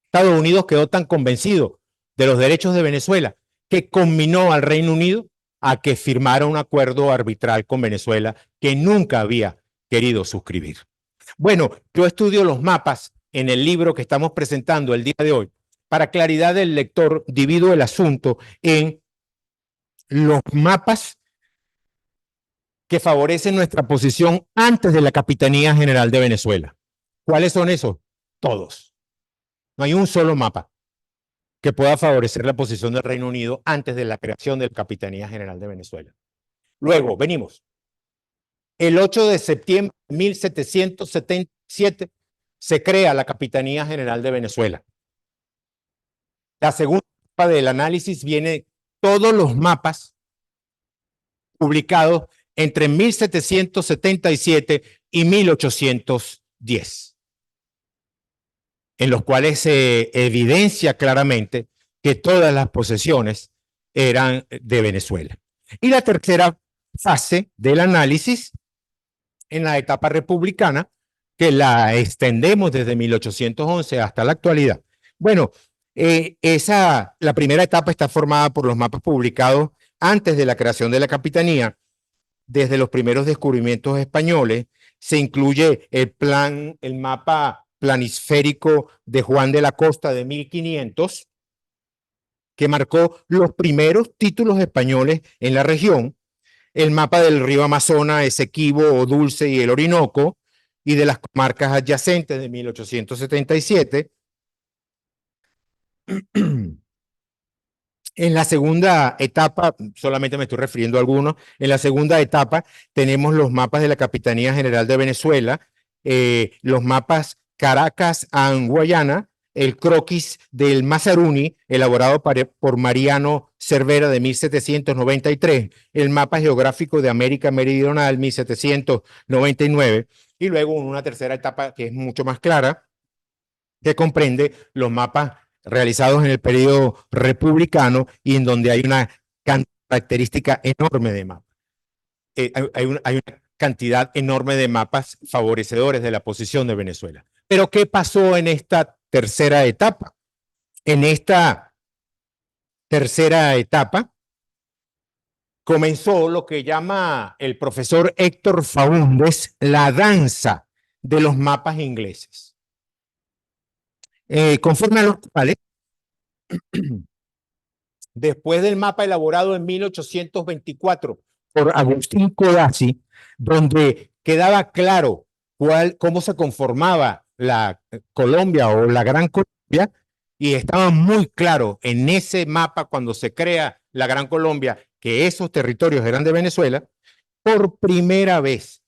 Estados Unidos quedó tan convencido de los derechos de Venezuela que conminó al Reino Unido a que firmara un acuerdo arbitral con Venezuela que nunca había querido suscribir. Bueno, yo estudio los mapas en el libro que estamos presentando el día de hoy. Para claridad del lector, divido el asunto en los mapas que favorecen nuestra posición antes de la Capitanía General de Venezuela. ¿Cuáles son esos? Todos. No hay un solo mapa que pueda favorecer la posición del Reino Unido antes de la creación de la Capitanía General de Venezuela. Luego, venimos. El 8 de septiembre de 1777 se crea la Capitanía General de Venezuela. La segunda etapa del análisis viene todos los mapas publicados entre 1777 y 1810, en los cuales se evidencia claramente que todas las posesiones eran de Venezuela. Y la tercera fase del análisis, en la etapa republicana, que la extendemos desde 1811 hasta la actualidad. Bueno, la primera etapa está formada por los mapas publicados antes de la creación de la capitanía, desde los primeros descubrimientos españoles. Se incluye el mapa planisférico de Juan de la Costa de 1500, que marcó los primeros títulos españoles en la región, el mapa del río Amazonas, Esequibo, Dulce y el Orinoco, y de las comarcas adyacentes de 1877. En la segunda etapa, solamente me estoy refiriendo a algunos, en la segunda etapa tenemos los mapas de la Capitanía General de Venezuela, los mapas Caracas and Guayana, el croquis del Mazaruni, elaborado por Mariano Cervera de 1793, el mapa geográfico de América Meridional 1799, y luego una tercera etapa que es mucho más clara, que comprende los mapas realizados en el periodo republicano y en donde hay una característica enorme de mapas. Hay una cantidad enorme de mapas favorecedores de la posición de Venezuela. Pero ¿qué pasó en esta tercera etapa? En esta tercera etapa comenzó lo que llama el profesor Héctor Faúndez la danza de los mapas ingleses. Conforme a los cuales, después del mapa elaborado en 1824 por Agustín Codazzi, donde quedaba claro cómo se conformaba la Colombia o la Gran Colombia, y estaba muy claro en ese mapa cuando se crea la Gran Colombia que esos territorios eran de Venezuela. Por primera vez,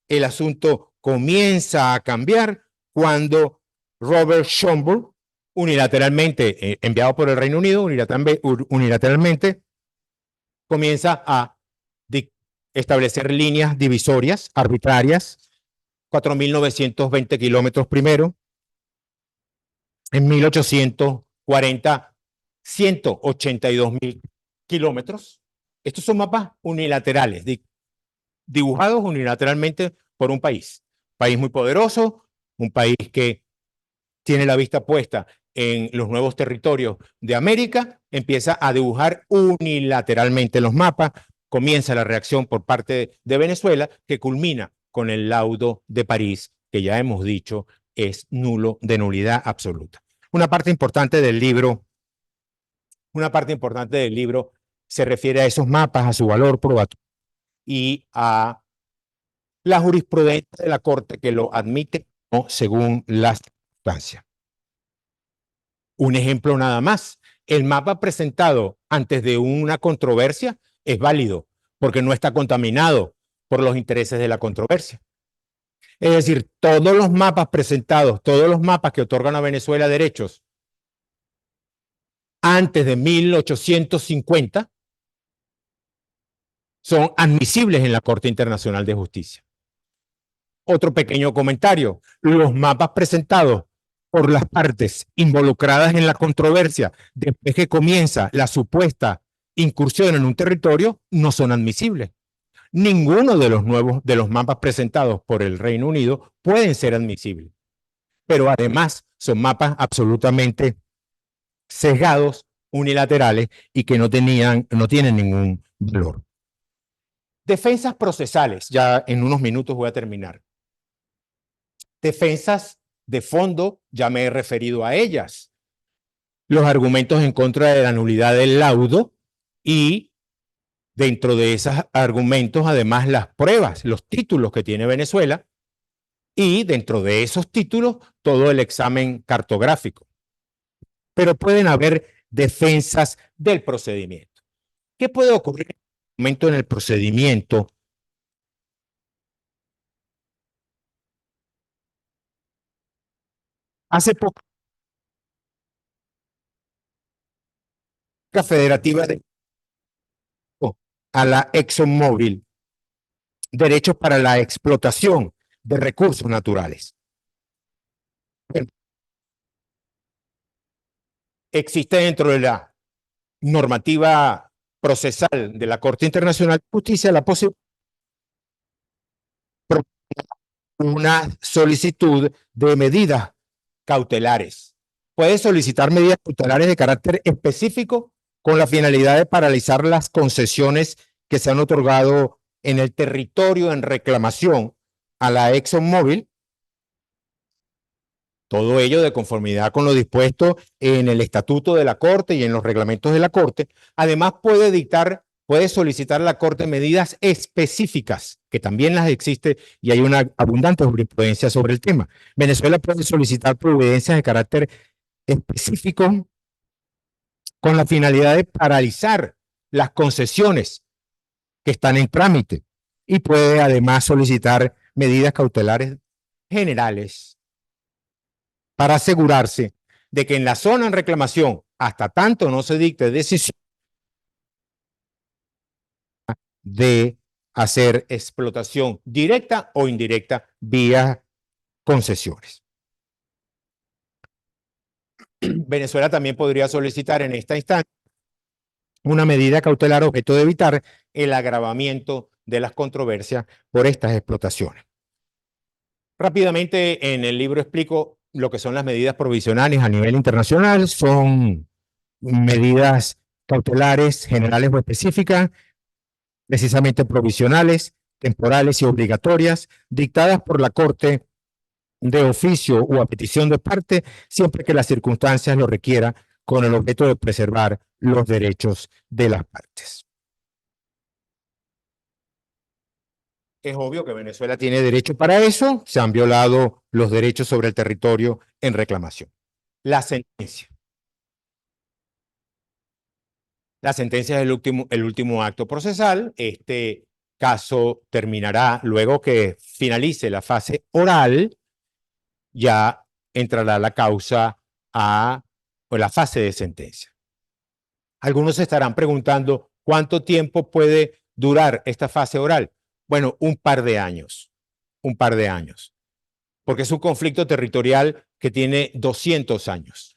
el asunto comienza a cambiar cuando Robert Schomburg, unilateralmente, enviado por el Reino Unido, unilateralmente comienza a establecer líneas divisorias arbitrarias, 4.920 kilómetros primero, en 1840, 182.000 kilómetros. Estos son mapas unilaterales, dibujados unilateralmente por un país muy poderoso, un país que tiene la vista puesta en los nuevos territorios de América, empieza a dibujar unilateralmente los mapas, comienza la reacción por parte de Venezuela, que culmina con el laudo de París, que ya hemos dicho es nulo, de nulidad absoluta. Una parte importante del libro se refiere a esos mapas, a su valor probatorio y a la jurisprudencia de la Corte que lo admite o según las circunstancias. Un ejemplo nada más, el mapa presentado antes de una controversia es válido porque no está contaminado por los intereses de la controversia. Es decir, todos los mapas presentados, todos los mapas que otorgan a Venezuela derechos antes de 1850 son admisibles en la Corte Internacional de Justicia. Otro pequeño comentario, los mapas presentados por las partes involucradas en la controversia después que comienza la supuesta incursión en un territorio no son admisibles. Ninguno de los mapas presentados por el Reino Unido pueden ser admisibles. Pero además son mapas absolutamente sesgados unilaterales y que no tienen ningún valor. Defensas procesales, ya en unos minutos voy a terminar. Defensas de fondo, ya me he referido a ellas. Los argumentos en contra de la nulidad del laudo y dentro de esos argumentos, además, las pruebas, los títulos que tiene Venezuela y dentro de esos títulos, todo el examen cartográfico. Pero pueden haber defensas del procedimiento. ¿Qué puede ocurrir en un momento en el procedimiento? Hace poco, la Federativa de a la ExxonMobil derechos para la explotación de recursos naturales. Existe dentro de la normativa procesal de la Corte Internacional de Justicia la posibilidad de una solicitud de medidas cautelares. Puede solicitar medidas cautelares de carácter específico con la finalidad de paralizar las concesiones que se han otorgado en el territorio en reclamación a la ExxonMobil. Todo ello de conformidad con lo dispuesto en el estatuto de la Corte y en los reglamentos de la Corte. Además, puede solicitar a la Corte medidas específicas, que también las existe y hay una abundante jurisprudencia sobre el tema. Venezuela puede solicitar providencias de carácter específico con la finalidad de paralizar las concesiones que están en trámite y puede además solicitar medidas cautelares generales para asegurarse de que en la zona en reclamación, hasta tanto no se dicte decisión de hacer explotación directa o indirecta vía concesiones. Venezuela también podría solicitar en esta instancia una medida cautelar objeto de evitar el agravamiento de las controversias por estas explotaciones. Rápidamente en el libro explico lo que son las medidas provisionales a nivel internacional. Son medidas cautelares generales o específicas, precisamente provisionales, temporales y obligatorias, dictadas por la Corte de oficio o a petición de parte, siempre que las circunstancias lo requieran, con el objeto de preservar los derechos de las partes. Es obvio que Venezuela tiene derecho para eso, se han violado los derechos sobre el territorio en reclamación. La sentencia. La sentencia es el último acto procesal. Este caso terminará luego que finalice la fase oral, ya entrará la causa a la fase de sentencia. Algunos se estarán preguntando cuánto tiempo puede durar esta fase oral. Bueno, un par de años, porque es un conflicto territorial que tiene 200 años.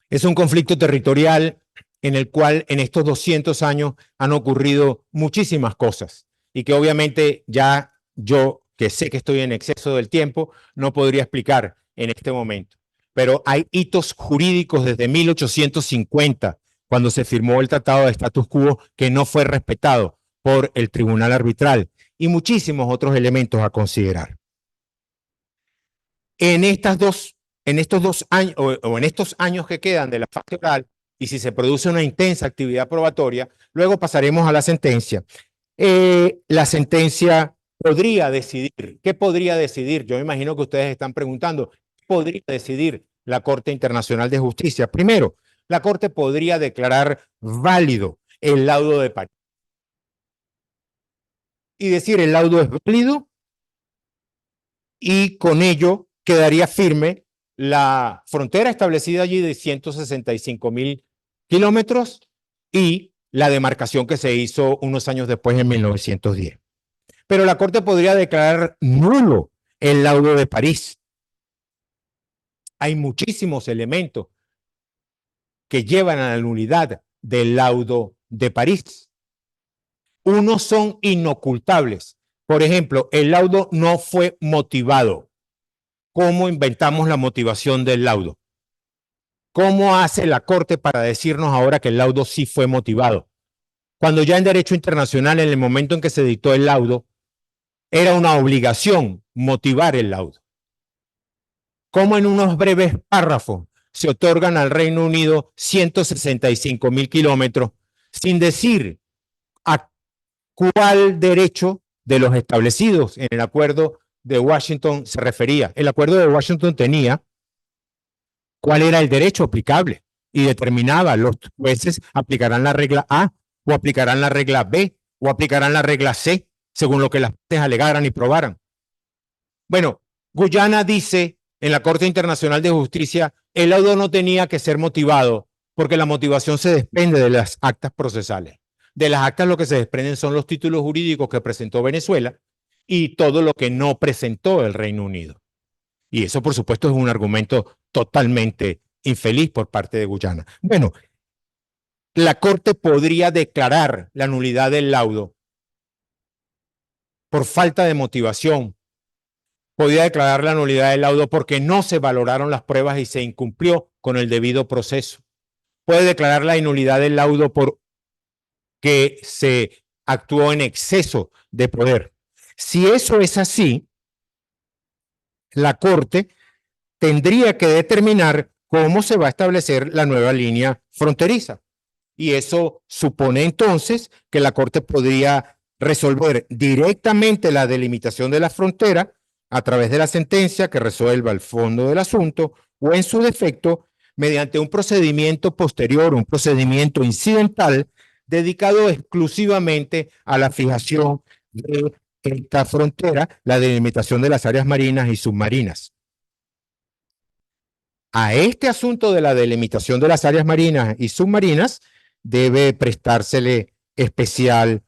Es un conflicto territorial en el cual en estos 200 años han ocurrido muchísimas cosas y que obviamente ya yo, que sé que estoy en exceso del tiempo, no podría explicar en este momento. Pero hay hitos jurídicos desde 1850, cuando se firmó el Tratado de Status Quo, que no fue respetado por el Tribunal Arbitral y muchísimos otros elementos a considerar. En estos 2 años o en estos años que quedan de la fase oral, y si se produce una intensa actividad probatoria, luego pasaremos a la sentencia. La sentencia podría decidir. ¿Qué podría decidir? Yo me imagino que ustedes están preguntando, ¿qué podría decidir la Corte Internacional de Justicia? Primero, la Corte podría declarar válido el laudo de París. Y decir, el laudo es válido y con ello quedaría firme la frontera establecida allí de 165.000 kilómetros y la demarcación que se hizo unos años después, en 1910. Pero la Corte podría declarar nulo el laudo de París. Hay muchísimos elementos que llevan a la nulidad del laudo de París. Unos son inocultables. Por ejemplo, el laudo no fue motivado. ¿Cómo inventamos la motivación del laudo? ¿Cómo hace la Corte para decirnos ahora que el laudo sí fue motivado? Cuando ya en derecho internacional, en el momento en que se dictó el laudo, era una obligación motivar el laudo. ¿Cómo en unos breves párrafos se otorgan al Reino Unido 165.000 kilómetros sin decir a cuál derecho de los establecidos en el acuerdo de Washington se refería? El acuerdo de Washington tenía cuál era el derecho aplicable y determinaba: los jueces aplicarán la regla A o aplicarán la regla B o aplicarán la regla C, según lo que las partes alegaran y probaran. Bueno, Guyana dice en la Corte Internacional de Justicia: el laudo no tenía que ser motivado porque la motivación se desprende de las actas procesales. De las actas lo que se desprenden son los títulos jurídicos que presentó Venezuela y todo lo que no presentó el Reino Unido. Y eso, por supuesto, es un argumento totalmente infeliz por parte de Guyana. Bueno, la Corte podría declarar la nulidad del laudo por falta de motivación. Podría declarar la nulidad del laudo porque no se valoraron las pruebas y se incumplió con el debido proceso. Puede declarar la nulidad del laudo porque se actuó en exceso de poder. Si eso es así, la Corte tendría que determinar cómo se va a establecer la nueva línea fronteriza. Y eso supone entonces que la Corte podría resolver directamente la delimitación de la frontera a través de la sentencia que resuelva el fondo del asunto, o en su defecto mediante un procedimiento posterior, un procedimiento incidental dedicado exclusivamente a la fijación de esta frontera, la delimitación de las áreas marinas y submarinas. A este asunto de la delimitación de las áreas marinas y submarinas debe prestársele especial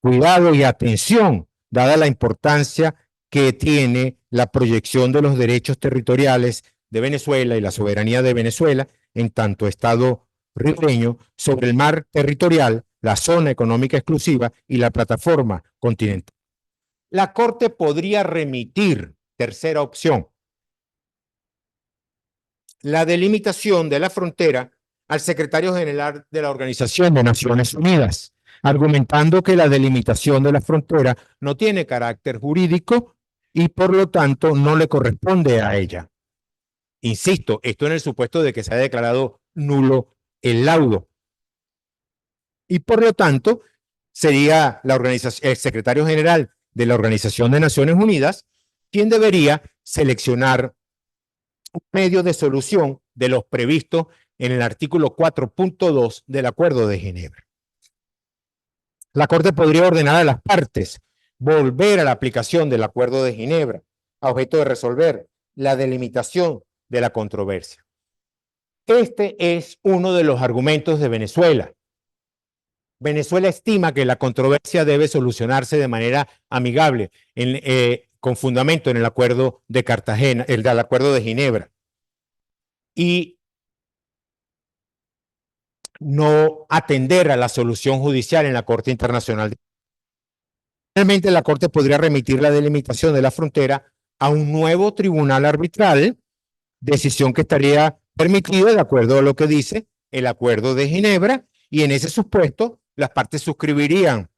cuidado y atención, dada la importancia que tiene la proyección de los derechos territoriales de Venezuela y la soberanía de Venezuela en tanto Estado ribereño sobre el mar territorial, la zona económica exclusiva y la plataforma continental. La Corte podría remitir, tercera opción, la delimitación de la frontera al secretario general de la Organización de Naciones Unidas, argumentando que la delimitación de la frontera no tiene carácter jurídico y por lo tanto no le corresponde a ella. Insisto, esto en el supuesto de que se haya declarado nulo el laudo. Y por lo tanto, sería el secretario general de la Organización de Naciones Unidas quien debería seleccionar un medio de solución de los previstos en el artículo 4.2 del Acuerdo de Ginebra. La Corte podría ordenar a las partes volver a la aplicación del Acuerdo de Ginebra a objeto de resolver la delimitación de la controversia. Este es uno de los argumentos de Venezuela. Venezuela estima que la controversia debe solucionarse de manera amigable, con fundamento en el Acuerdo de Cartagena, el del Acuerdo de Ginebra, y no atender a la solución judicial en la Corte Internacional. Finalmente, la Corte podría remitir la delimitación de la frontera a un nuevo tribunal arbitral, decisión que estaría permitida de acuerdo a lo que dice el Acuerdo de Ginebra, y en ese supuesto las partes suscribirían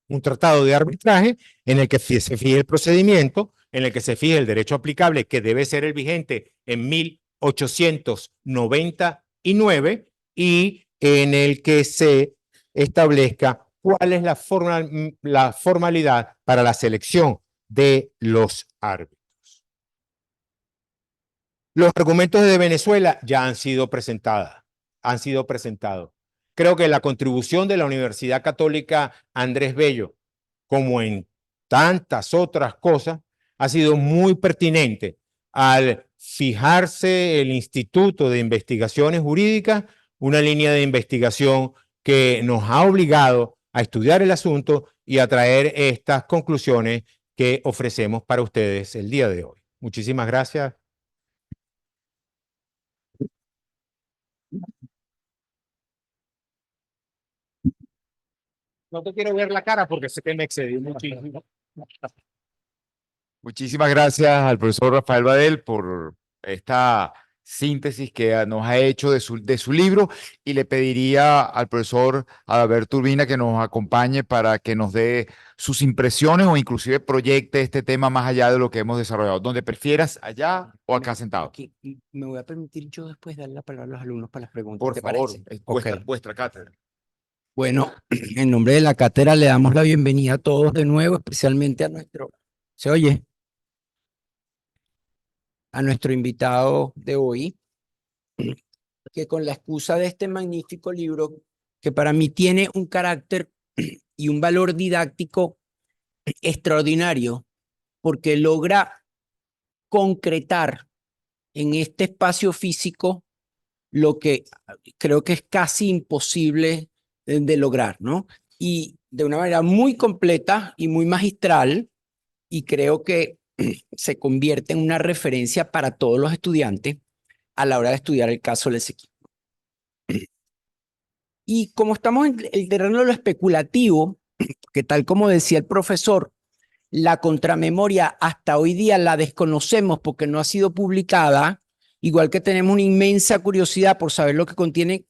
un tratado de arbitraje en el que se fije el procedimiento, en el que se fije el derecho aplicable, que debe ser el vigente en 1899, y en el que se establezca cuál es la formalidad para la selección de los árbitros. Los argumentos de Venezuela ya han sido presentados. Creo que la contribución de la Universidad Católica Andrés Bello, como en tantas otras cosas, ha sido muy pertinente al fijarse el Instituto de Investigaciones Jurídicas, una línea de investigación que nos ha obligado a estudiar el asunto y a traer estas conclusiones que ofrecemos para ustedes el día de hoy. Muchísimas gracias. No te quiero ver la cara porque sé que me excedí muchísimo. Muchísimas gracias al profesor Rafael Badel por esta síntesis que nos ha hecho de su libro y le pediría al profesor Adalberto Urbina que nos acompañe para que nos dé sus impresiones o inclusive proyecte este tema más allá de lo que hemos desarrollado. Donde prefieras, allá o acá sentado. Aquí, me voy a permitir yo después darle la palabra a los alumnos para las preguntas. Por ¿Te favor, parece? es Ok. vuestra cátedra. Bueno, en nombre de la cátedra le damos la bienvenida a todos de nuevo, especialmente a nuestro, ¿se oye? A nuestro invitado de hoy, que con la excusa de este magnífico libro, que para mí tiene un carácter y un valor didáctico extraordinario, porque logra concretar en este espacio físico lo que creo que es casi imposible de lograr, ¿no? Y de una manera muy completa y muy magistral, y creo que se convierte en una referencia para todos los estudiantes a la hora de estudiar el caso del Esequibo. Y como estamos en el terreno de lo especulativo, que tal como decía el profesor, la contramemoria hasta hoy día la desconocemos porque no ha sido publicada, igual que tenemos una inmensa curiosidad por saber lo que contiene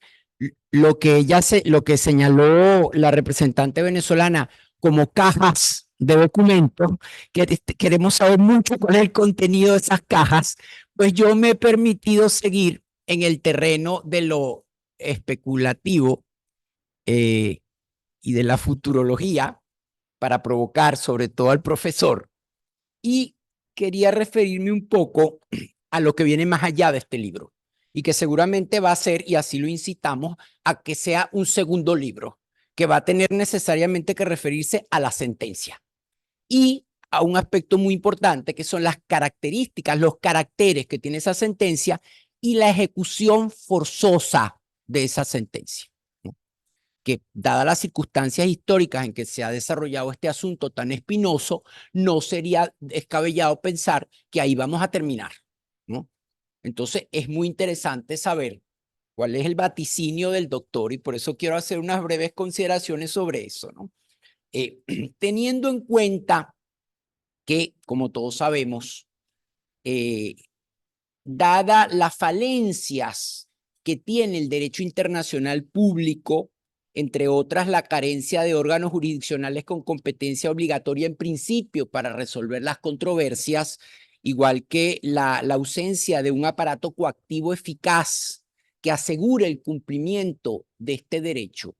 lo que señaló la representante venezolana como cajas de documentos, que queremos saber mucho cuál es el contenido de esas cajas, pues yo me he permitido seguir en el terreno de lo especulativo y de la futurología para provocar sobre todo al profesor, y quería referirme un poco a lo que viene más allá de este libro y que seguramente va a ser, y así lo incitamos, a que sea un segundo libro que va a tener necesariamente que referirse a la sentencia y a un aspecto muy importante que son las características, los caracteres que tiene esa sentencia y la ejecución forzosa de esa sentencia, ¿no? Que dadas las circunstancias históricas en que se ha desarrollado este asunto tan espinoso, no sería descabellado pensar que ahí vamos a terminar, ¿no? Entonces es muy interesante saber cuál es el vaticinio del doctor y por eso quiero hacer unas breves consideraciones sobre eso, ¿no? Teniendo en cuenta que, como todos sabemos, dada las falencias que tiene el derecho internacional público, entre otras la carencia de órganos jurisdiccionales con competencia obligatoria en principio para resolver las controversias, igual que la ausencia de un aparato coactivo eficaz que asegure el cumplimiento de este derecho.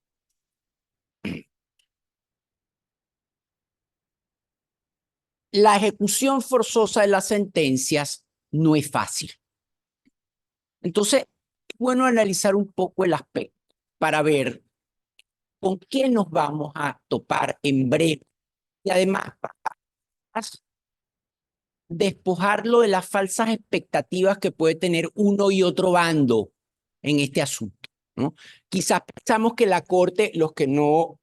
La ejecución forzosa de las sentencias no es fácil. Entonces, es bueno analizar un poco el aspecto para ver con qué nos vamos a topar en breve y además despojarlo de las falsas expectativas que puede tener uno y otro bando en este asunto, ¿no? Quizás pensamos que la Corte, los que no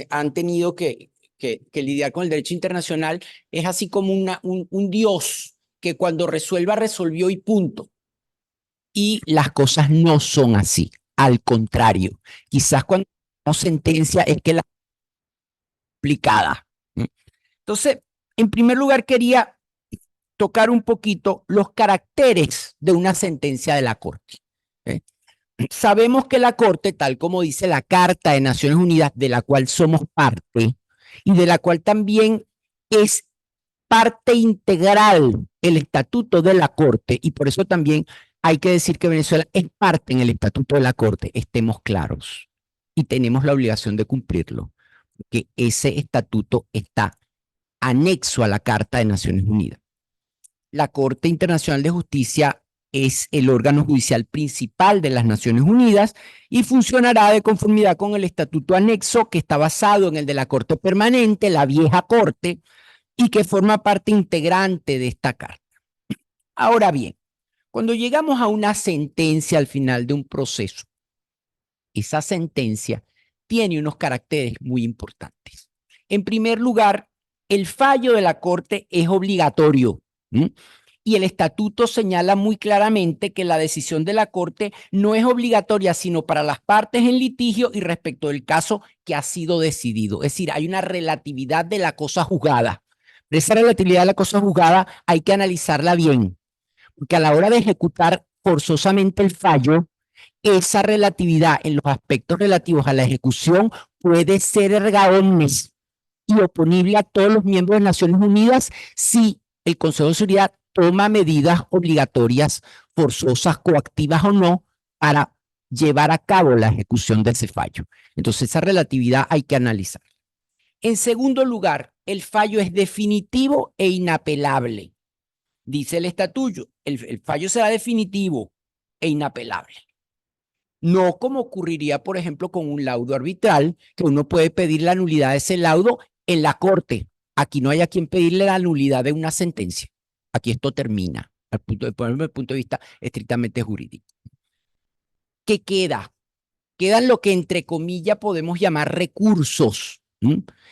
han tenido que lidiar con el derecho internacional, es así como un Dios que cuando resuelva, resolvió y punto. Y las cosas no son así. Al contrario, quizás cuando no sentencia es que la aplicada. Entonces, en primer lugar, quería tocar un poquito los caracteres de una sentencia de la Corte. Sabemos que la Corte, tal como dice la Carta de Naciones Unidas, de la cual somos parte y de la cual también es parte integral el estatuto de la Corte, y por eso también hay que decir que Venezuela es parte en el estatuto de la Corte, estemos claros, y tenemos la obligación de cumplirlo, porque ese estatuto está anexo a la Carta de Naciones Unidas. La Corte Internacional de Justicia es el órgano judicial principal de las Naciones Unidas y funcionará de conformidad con el estatuto anexo que está basado en el de la Corte Permanente, la vieja Corte, y que forma parte integrante de esta carta. Ahora bien, cuando llegamos a una sentencia al final de un proceso, esa sentencia tiene unos caracteres muy importantes. En primer lugar, el fallo de la Corte es obligatorio, ¿sí? Y el estatuto señala muy claramente que la decisión de la Corte no es obligatoria, sino para las partes en litigio y respecto del caso que ha sido decidido. Es decir, hay una relatividad de la cosa juzgada. Esa relatividad de la cosa juzgada hay que analizarla bien, porque a la hora de ejecutar forzosamente el fallo, esa relatividad en los aspectos relativos a la ejecución puede ser erga omnes y oponible a todos los miembros de Naciones Unidas si el Consejo de Seguridad toma medidas obligatorias, forzosas, coactivas o no, para llevar a cabo la ejecución de ese fallo. Entonces, esa relatividad hay que analizar. En segundo lugar, el fallo es definitivo e inapelable. Dice el estatuto, el fallo será definitivo e inapelable. No como ocurriría, por ejemplo, con un laudo arbitral, que uno puede pedir la nulidad de ese laudo en la corte. Aquí no hay a quien pedirle la nulidad de una sentencia. Aquí esto termina, desde el punto de vista estrictamente jurídico. ¿Qué queda? Quedan lo que entre comillas podemos llamar recursos,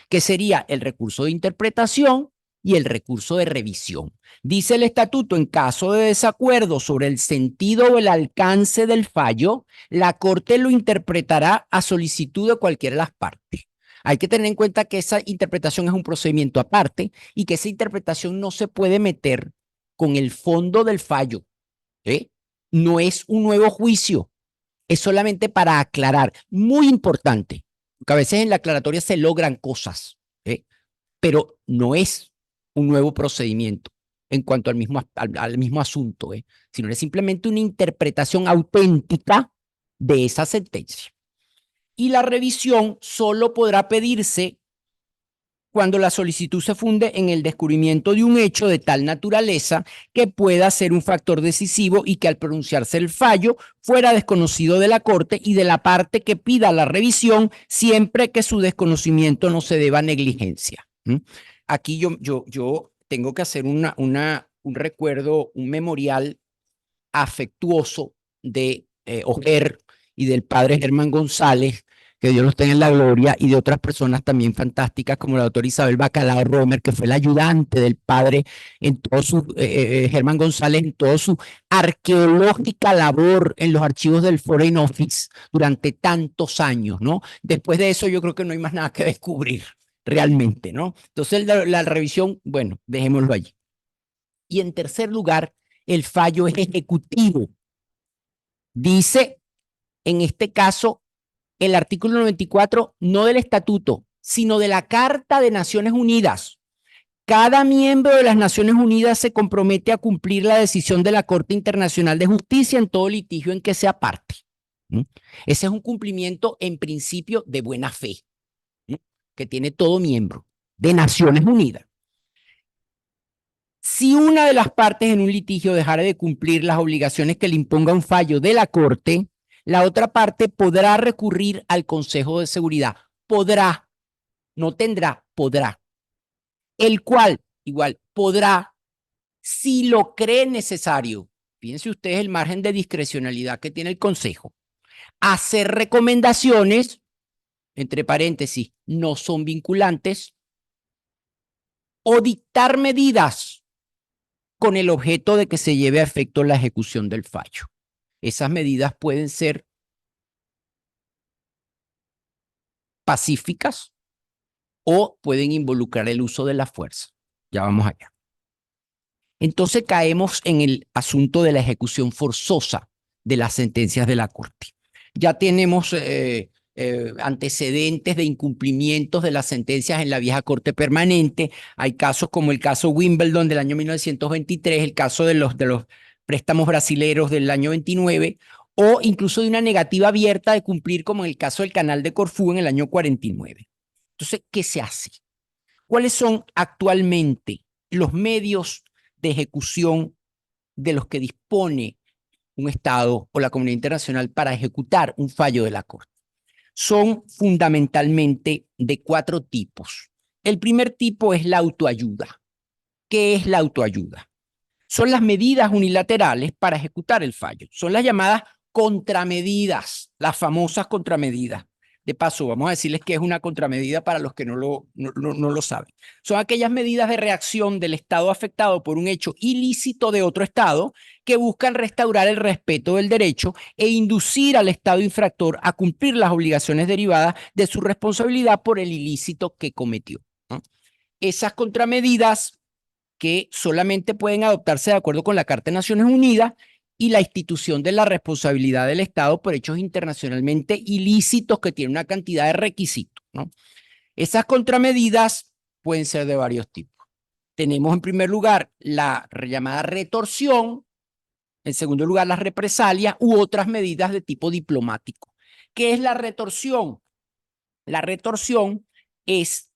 que sería el recurso de interpretación y el recurso de revisión. Dice el estatuto, en caso de desacuerdo sobre el sentido o el alcance del fallo, la Corte lo interpretará a solicitud de cualquiera de las partes. Hay que tener en cuenta que esa interpretación es un procedimiento aparte y que esa interpretación no se puede meter con el fondo del fallo. No es un nuevo juicio, es solamente para aclarar. Muy importante, porque a veces en la aclaratoria se logran cosas, pero no es un nuevo procedimiento en cuanto al mismo asunto, sino es simplemente una interpretación auténtica de esa sentencia. Y la revisión solo podrá pedirse cuando la solicitud se funde en el descubrimiento de un hecho de tal naturaleza que pueda ser un factor decisivo y que al pronunciarse el fallo fuera desconocido de la Corte y de la parte que pida la revisión, siempre que su desconocimiento no se deba a negligencia. Aquí yo tengo que hacer un recuerdo, un memorial afectuoso de Ojer y del padre Germán González, que Dios los tenga en la gloria, y de otras personas también fantásticas como la doctora Isabel Bacalao Romer, que fue la ayudante del padre en todo su, Germán González, en toda su arqueológica labor en los archivos del Foreign Office durante tantos años, ¿no? Después de eso yo creo que no hay más nada que descubrir realmente, ¿no? Entonces la revisión, bueno, dejémoslo allí. Y en tercer lugar, el fallo es ejecutivo. Dice, en este caso, el artículo 94, no del estatuto, sino de la Carta de Naciones Unidas. Cada miembro de las Naciones Unidas se compromete a cumplir la decisión de la Corte Internacional de Justicia en todo litigio en que sea parte. Ese es un cumplimiento en principio de buena fe, que tiene todo miembro de Naciones Unidas. Si una de las partes en un litigio dejara de cumplir las obligaciones que le imponga un fallo de la Corte, la otra parte podrá recurrir al Consejo de Seguridad. Podrá, no tendrá, podrá. El cual, igual, podrá, si lo cree necesario, fíjense ustedes el margen de discrecionalidad que tiene el Consejo, hacer recomendaciones, entre paréntesis, no son vinculantes, o dictar medidas con el objeto de que se lleve a efecto la ejecución del fallo. Esas medidas pueden ser pacíficas o pueden involucrar el uso de la fuerza. Ya vamos allá. Entonces caemos en el asunto de la ejecución forzosa de las sentencias de la Corte. Ya tenemos antecedentes de incumplimientos de las sentencias en la vieja Corte Permanente. Hay casos como el caso Wimbledon del año 1923, el caso de los préstamos brasileros del año 29, o incluso de una negativa abierta de cumplir, como en el caso del Canal de Corfú en el año 49. Entonces, ¿qué se hace? ¿Cuáles son actualmente los medios de ejecución de los que dispone un Estado o la comunidad internacional para ejecutar un fallo de la Corte? Son fundamentalmente de 4 tipos. El primer tipo es la autoayuda. ¿Qué es la autoayuda? Son las medidas unilaterales para ejecutar el fallo. Son las llamadas contramedidas, las famosas contramedidas. De paso, vamos a decirles que es una contramedida para los que no lo saben. Son aquellas medidas de reacción del Estado afectado por un hecho ilícito de otro Estado que buscan restaurar el respeto del derecho e inducir al Estado infractor a cumplir las obligaciones derivadas de su responsabilidad por el ilícito que cometió. Esas contramedidas que solamente pueden adoptarse de acuerdo con la Carta de Naciones Unidas y la institución de la responsabilidad del Estado por hechos internacionalmente ilícitos que tienen una cantidad de requisitos, ¿no? Esas contramedidas pueden ser de varios tipos. Tenemos en primer lugar la llamada retorsión, en segundo lugar las represalias u otras medidas de tipo diplomático. ¿Qué es la retorsión? La retorsión es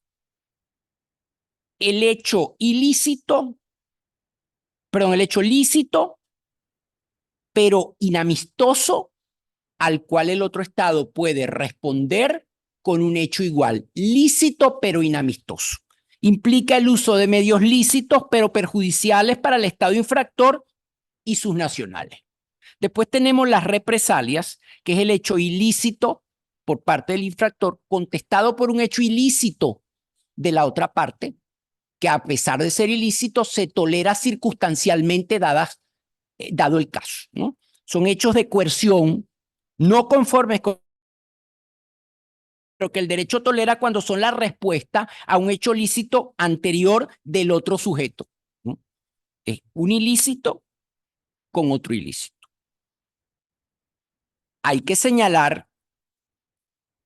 el hecho ilícito, perdón, el hecho lícito, pero inamistoso, al cual el otro Estado puede responder con un hecho igual, lícito pero inamistoso. Implica el uso de medios lícitos pero perjudiciales para el Estado infractor y sus nacionales. Después tenemos las represalias, que es el hecho ilícito por parte del infractor contestado por un hecho ilícito de la otra parte, que a pesar de ser ilícito se tolera circunstancialmente dado el caso, ¿no? Son hechos de coerción no conformes con lo que el derecho tolera cuando son la respuesta a un hecho lícito anterior del otro sujeto, ¿no? Es un ilícito con otro ilícito. Hay que señalar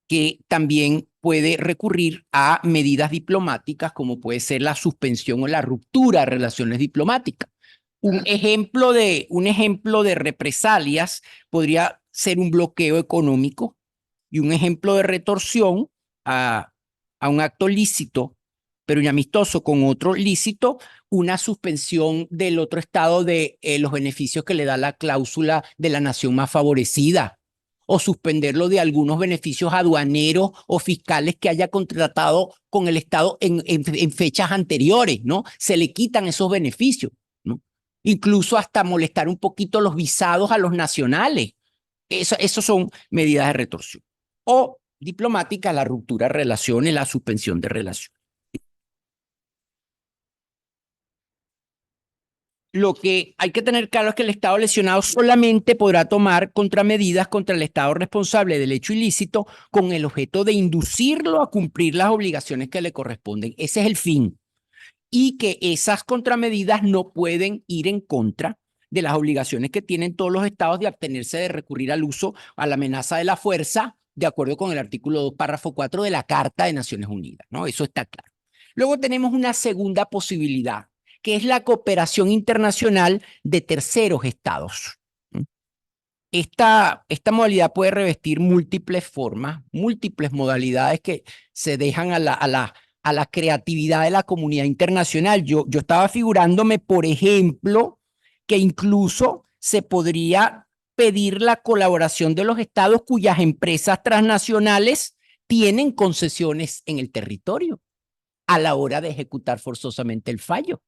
que también puede recurrir a medidas diplomáticas como puede ser la suspensión o la ruptura de relaciones diplomáticas. Un ejemplo de represalias podría ser un bloqueo económico y un ejemplo de retorsión a un acto lícito, pero inamistoso con otro lícito, una suspensión del otro Estado de los beneficios que le da la cláusula de la nación más favorecida, o suspenderlo de algunos beneficios aduaneros o fiscales que haya contratado con el Estado en fechas anteriores, ¿no? Se le quitan esos beneficios, ¿no? Incluso hasta molestar un poquito los visados a los nacionales. Eso son medidas de retorsión. O diplomática, la ruptura de relaciones, la suspensión de relaciones. Lo que hay que tener claro es que el Estado lesionado solamente podrá tomar contramedidas contra el Estado responsable del hecho ilícito con el objeto de inducirlo a cumplir las obligaciones que le corresponden. Ese es el fin. Y que esas contramedidas no pueden ir en contra de las obligaciones que tienen todos los estados de abstenerse de recurrir al uso, a la amenaza de la fuerza, de acuerdo con el artículo 2, párrafo 4 de la Carta de Naciones Unidas, ¿no? Eso está claro. Luego tenemos una segunda posibilidad, que es la cooperación internacional de terceros estados. Esta modalidad puede revestir múltiples formas, múltiples modalidades que se dejan a la creatividad de la comunidad internacional. Yo estaba figurándome, por ejemplo, que incluso se podría pedir la colaboración de los estados cuyas empresas transnacionales tienen concesiones en el territorio a la hora de ejecutar forzosamente el fallo.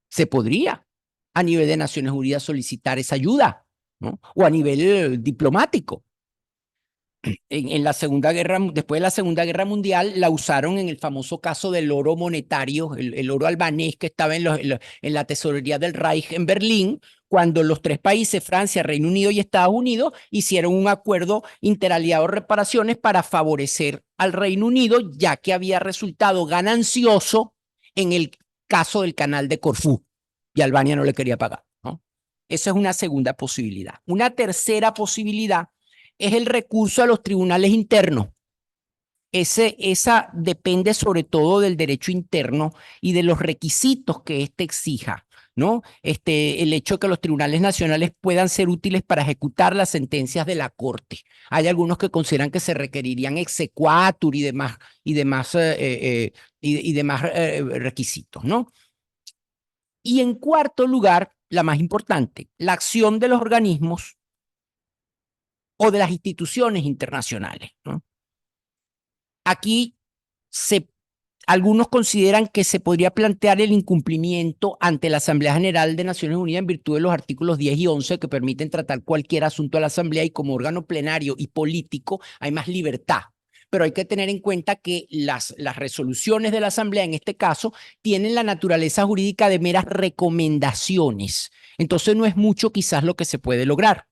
Se podría a nivel de Naciones Unidas solicitar esa ayuda, ¿no? O a nivel diplomático. En la Segunda Guerra, después de la Segunda Guerra Mundial, la usaron en el famoso caso del oro monetario, el oro albanés que estaba en la tesorería del Reich en Berlín, cuando los tres países, Francia, Reino Unido y Estados Unidos, hicieron un acuerdo interaliado de reparaciones para favorecer al Reino Unido, ya que había resultado ganancioso en el caso del canal de Corfú y Albania no le quería pagar, ¿no? Esa es una segunda posibilidad. Una tercera posibilidad es el recurso a los tribunales internos. Esa depende sobre todo del derecho interno y de los requisitos que éste exija, ¿no? El hecho de que los tribunales nacionales puedan ser útiles para ejecutar las sentencias de la Corte. Hay algunos que consideran que se requerirían exequatur y demás requisitos, ¿no? Y en cuarto lugar, la más importante, la acción de los organismos o de las instituciones internacionales, ¿no? Aquí algunos consideran que se podría plantear el incumplimiento ante la Asamblea General de Naciones Unidas en virtud de los artículos 10 y 11 que permiten tratar cualquier asunto a la Asamblea, y como órgano plenario y político hay más libertad. Pero hay que tener en cuenta que las resoluciones de la Asamblea, en este caso, tienen la naturaleza jurídica de meras recomendaciones. Entonces no es mucho quizás lo que se puede lograr.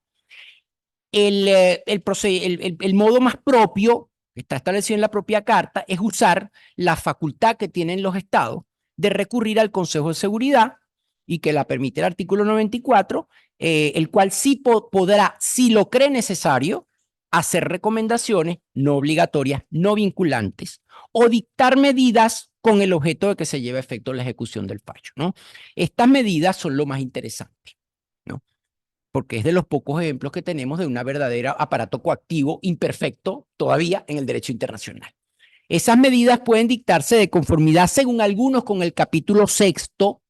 El modo más propio, que está establecido en la propia Carta, es usar la facultad que tienen los estados de recurrir al Consejo de Seguridad y que la permite el artículo 94, el cual sí podrá, si lo cree necesario, hacer recomendaciones no obligatorias, no vinculantes, o dictar medidas con el objeto de que se lleve a efecto la ejecución del fallo, ¿no? Estas medidas son lo más interesante, ¿no? Porque es de los pocos ejemplos que tenemos de una verdadera aparato coactivo imperfecto todavía en el derecho internacional. Esas medidas pueden dictarse de conformidad, según algunos, con el capítulo 6º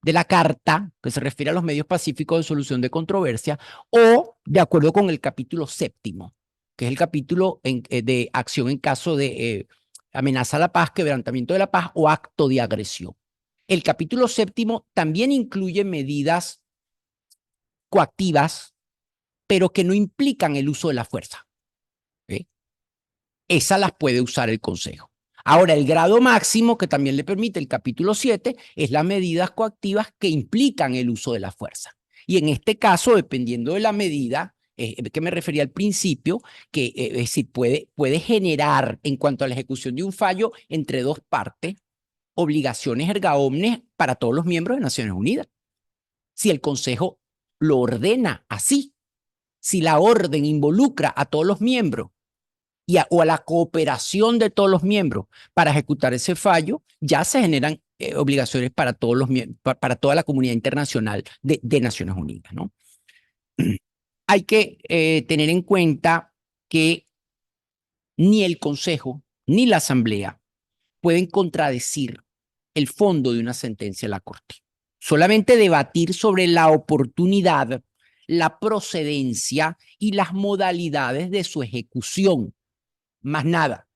de la Carta, que se refiere a los medios pacíficos de solución de controversia, o de acuerdo con el capítulo 7º, que es el capítulo de acción en caso de amenaza a la paz, quebrantamiento de la paz o acto de agresión. El capítulo 7º también incluye medidas coactivas, pero que no implican el uso de la fuerza. ¿Okay? Esas las puede usar el Consejo. Ahora, el grado máximo que también le permite el capítulo 7 es las medidas coactivas que implican el uso de la fuerza. Y en este caso, dependiendo de la medida, que me refería al principio, que es decir, puede generar en cuanto a la ejecución de un fallo entre dos partes obligaciones erga omnes para todos los miembros de Naciones Unidas. Si el Consejo lo ordena así, si la orden involucra a todos los miembros o a la cooperación de todos los miembros para ejecutar ese fallo, ya se generan obligaciones para todos los para toda la comunidad internacional de Naciones Unidas, ¿no? Hay que tener en cuenta que ni el Consejo ni la Asamblea pueden contradecir el fondo de una sentencia de la Corte. Solamente debatir sobre la oportunidad, la procedencia y las modalidades de su ejecución. Más nada.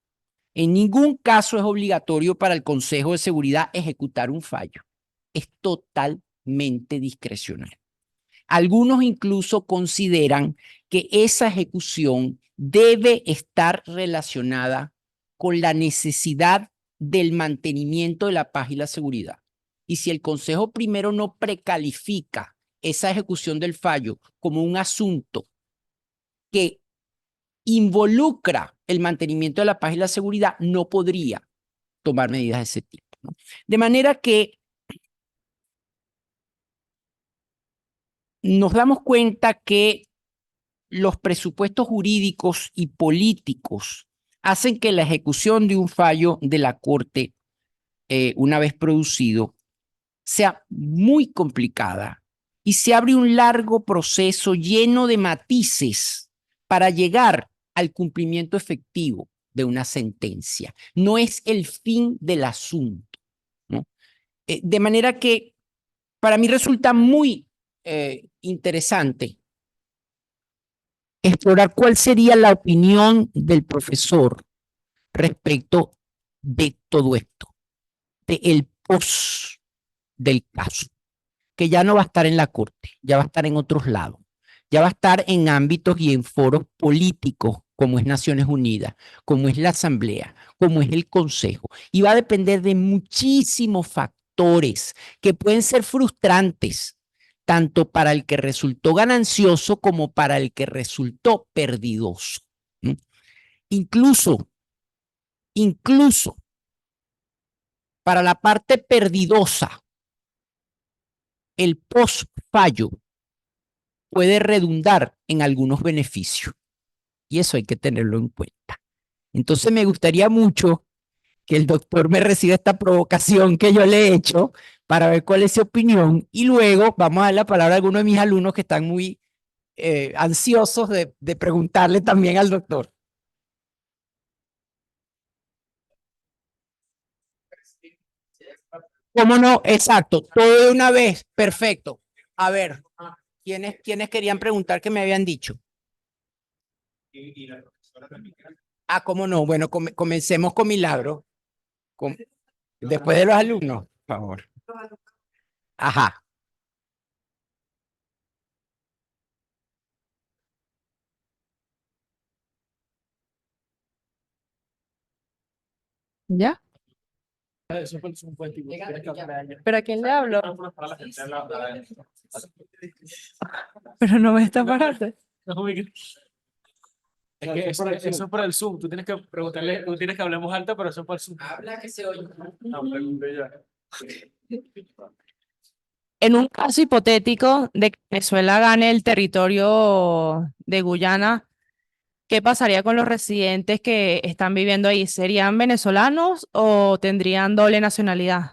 En ningún caso es obligatorio para el Consejo de Seguridad ejecutar un fallo. Es totalmente discrecional. Algunos incluso consideran que esa ejecución debe estar relacionada con la necesidad del mantenimiento de la paz y la seguridad. Y si el Consejo primero no precalifica esa ejecución del fallo como un asunto que involucra el mantenimiento de la paz y la seguridad, no podría tomar medidas de ese tipo, ¿no? De manera que nos damos cuenta que los presupuestos jurídicos y políticos hacen que la ejecución de un fallo de la Corte, una vez producido, sea muy complicada y se abre un largo proceso lleno de matices para llegar al cumplimiento efectivo de una sentencia. No es el fin del asunto, ¿no? De manera que para mí resulta muy interesante explorar cuál sería la opinión del profesor respecto de todo esto, del post del caso, que ya no va a estar en la Corte, ya va a estar en otros lados, ya va a estar en ámbitos y en foros políticos, como es Naciones Unidas, como es la Asamblea, como es el Consejo, y va a depender de muchísimos factores que pueden ser frustrantes, tanto para el que resultó ganancioso como para el que resultó perdidoso. ¿Sí? Incluso para la parte perdidosa, el post-fallo puede redundar en algunos beneficios. Y eso hay que tenerlo en cuenta. Entonces me gustaría mucho que el doctor me reciba esta provocación que yo le he hecho para ver cuál es su opinión. Y luego vamos a dar la palabra a algunos de mis alumnos que están muy ansiosos de preguntarle también al doctor. ¿Cómo no? Exacto. Todo de una vez. Perfecto. A ver, ¿quiénes querían preguntar que me habían dicho? Y la profesora también. Ah, ¿cómo no? Bueno, comencemos con Milagro. Después de los alumnos, por favor. Ajá. ¿Ya? ¿Pero a quién le hablo? Pero no me está parando. Es que eso es por el Zoom. Tú tienes que preguntarle, tú tienes que hablar en voz alta, pero eso es por el Zoom. Habla que se oye. No, pregunté ya. En un caso hipotético de que Venezuela gane el territorio de Guyana, ¿qué pasaría con los residentes que están viviendo ahí? ¿Serían venezolanos o tendrían doble nacionalidad?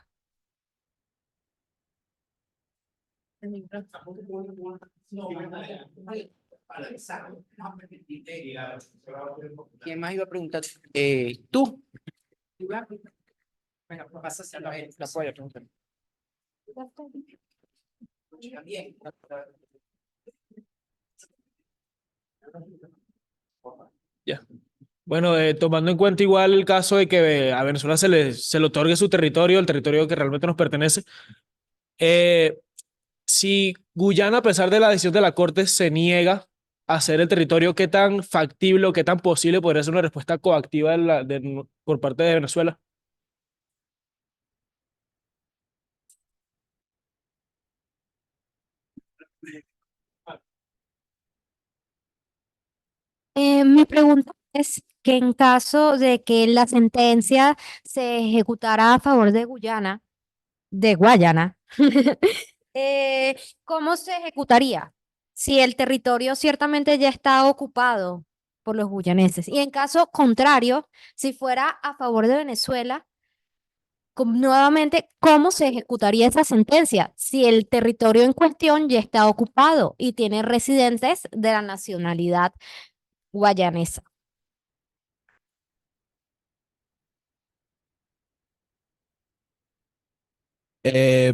¿Quién más iba a preguntar? ¿Tú? Venga, pasa hacia la polla, pregúntame. También. Ya. Bueno, tomando en cuenta igual el caso de que a Venezuela se le otorgue su territorio, el territorio que realmente nos pertenece, si Guyana, a pesar de la decisión de la Corte, se niega a hacer el territorio, ¿qué tan factible o qué tan posible podría ser una respuesta coactiva por parte de Venezuela? Mi pregunta es que en caso de que la sentencia se ejecutara a favor de Guayana, eh, ¿cómo se ejecutaría? Si el territorio ciertamente ya está ocupado por los guyaneses. Y en caso contrario, si fuera a favor de Venezuela, nuevamente, ¿cómo se ejecutaría esa sentencia si el territorio en cuestión ya está ocupado y tiene residentes de la nacionalidad guayanesa?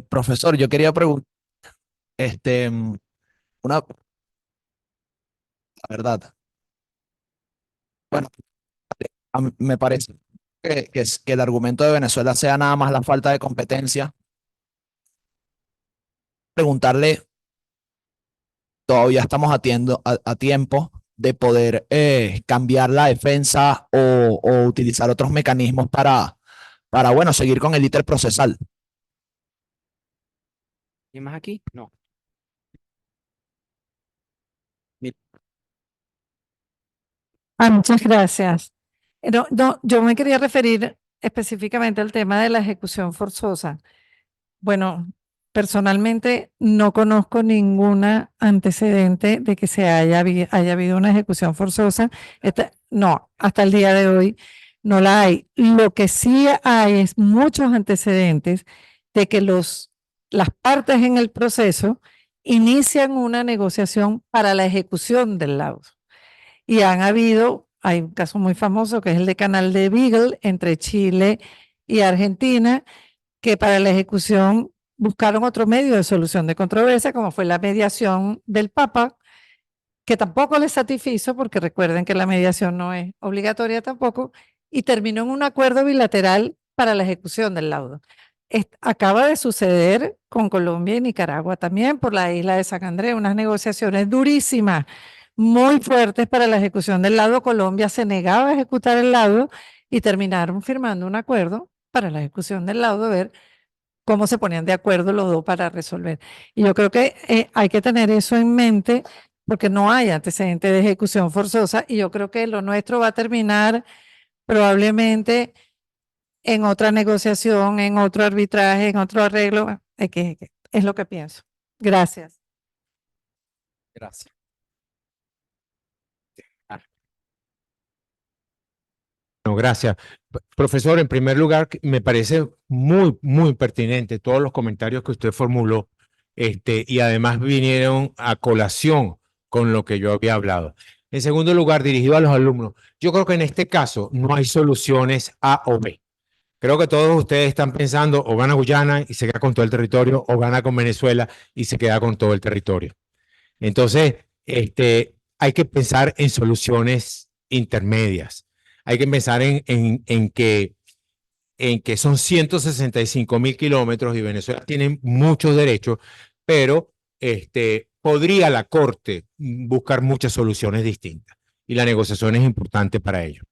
Profesor, yo quería preguntar, una la verdad. Bueno, me parece que el argumento de Venezuela sea nada más la falta de competencia. Preguntarle, todavía estamos a tiempo de poder cambiar la defensa o utilizar otros mecanismos para, bueno, seguir con el íter procesal. ¿Quién más aquí? No. Muchas gracias. No, no, yo me quería referir específicamente al tema de la ejecución forzosa. Bueno, personalmente no conozco ninguna antecedente de que haya habido una ejecución forzosa. No, hasta el día de hoy no la hay. Lo que sí hay es muchos antecedentes de que las partes en el proceso inician una negociación para la ejecución del laudo. Y hay un caso muy famoso que es el de Canal de Beagle entre Chile y Argentina, que para la ejecución buscaron otro medio de solución de controversia, como fue la mediación del Papa, que tampoco les satisfizo, porque recuerden que la mediación no es obligatoria tampoco, y terminó en un acuerdo bilateral para la ejecución del laudo. Acaba de suceder con Colombia y Nicaragua también por la isla de San Andrés, unas negociaciones durísimas, muy fuertes para la ejecución del laudo. Colombia se negaba a ejecutar el laudo y terminaron firmando un acuerdo para la ejecución del laudo, ver cómo se ponían de acuerdo los dos para resolver. Y yo creo que hay que tener eso en mente porque no hay antecedente de ejecución forzosa y yo creo que lo nuestro va a terminar probablemente en otra negociación, en otro arbitraje, en otro arreglo. Es lo que pienso. Gracias. Gracias. No, gracias. Profesor, en primer lugar, me parece muy, muy pertinente todos los comentarios que usted formuló, y además vinieron a colación con lo que yo había hablado. En segundo lugar, dirigido a los alumnos, yo creo que en este caso no hay soluciones A o B. Creo que todos ustedes están pensando o gana Guyana y se queda con todo el territorio, o gana con Venezuela y se queda con todo el territorio. Entonces, hay que pensar en soluciones intermedias. Hay que pensar en que son 165.000 kilómetros y Venezuela tiene muchos derechos, pero podría la Corte buscar muchas soluciones distintas y la negociación es importante para ello.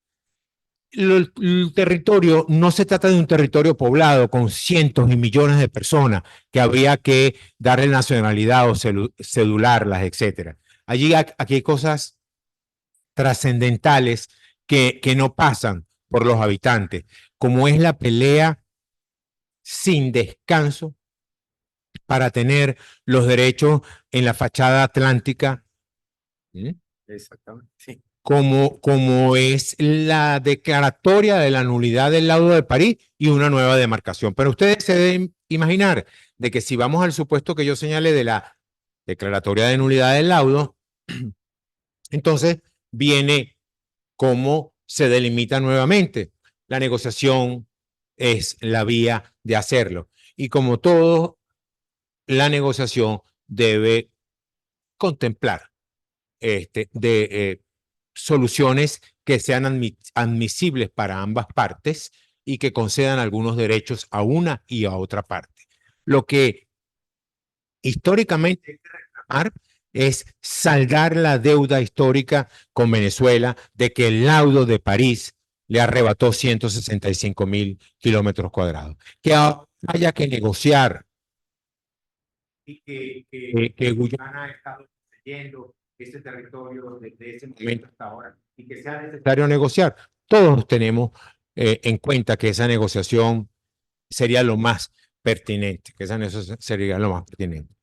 El territorio no se trata de un territorio poblado con cientos y millones de personas que habría que darle nacionalidad o cedularlas, etcétera. Aquí hay cosas trascendentales que no pasan por los habitantes, como es la pelea sin descanso para tener los derechos en la fachada atlántica. Exactamente. Sí. Como es la declaratoria de la nulidad del laudo de París y una nueva demarcación. Pero ustedes se deben imaginar de que si vamos al supuesto que yo señalé de la declaratoria de nulidad del laudo, entonces viene cómo se delimita nuevamente. La negociación es la vía de hacerlo. Y como todo, la negociación debe contemplar soluciones que sean admisibles para ambas partes y que concedan algunos derechos a una y a otra parte. Lo que históricamente hay que reclamar es saldar la deuda histórica con Venezuela de que el laudo de París le arrebató 165.000 kilómetros cuadrados. Que haya que negociar y que Guyana ha estado poseyendo ese territorio desde ese momento hasta ahora y que sea necesario negociar. Todos tenemos en cuenta que esa negociación sería lo más pertinente, que esa negociación sería lo más pertinente.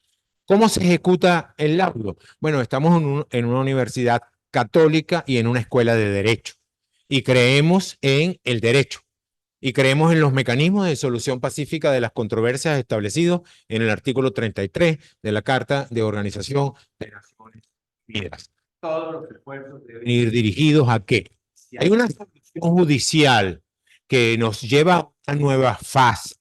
¿Cómo se ejecuta el laudo? Bueno, estamos en una universidad católica y en una escuela de derecho y creemos en el derecho y creemos en los mecanismos de solución pacífica de las controversias establecidos en el artículo 33 de la Carta de Organización de Naciones Unidas. Todos los esfuerzos deben ir dirigidos a que si hay una solución judicial que nos lleva a una nueva fase,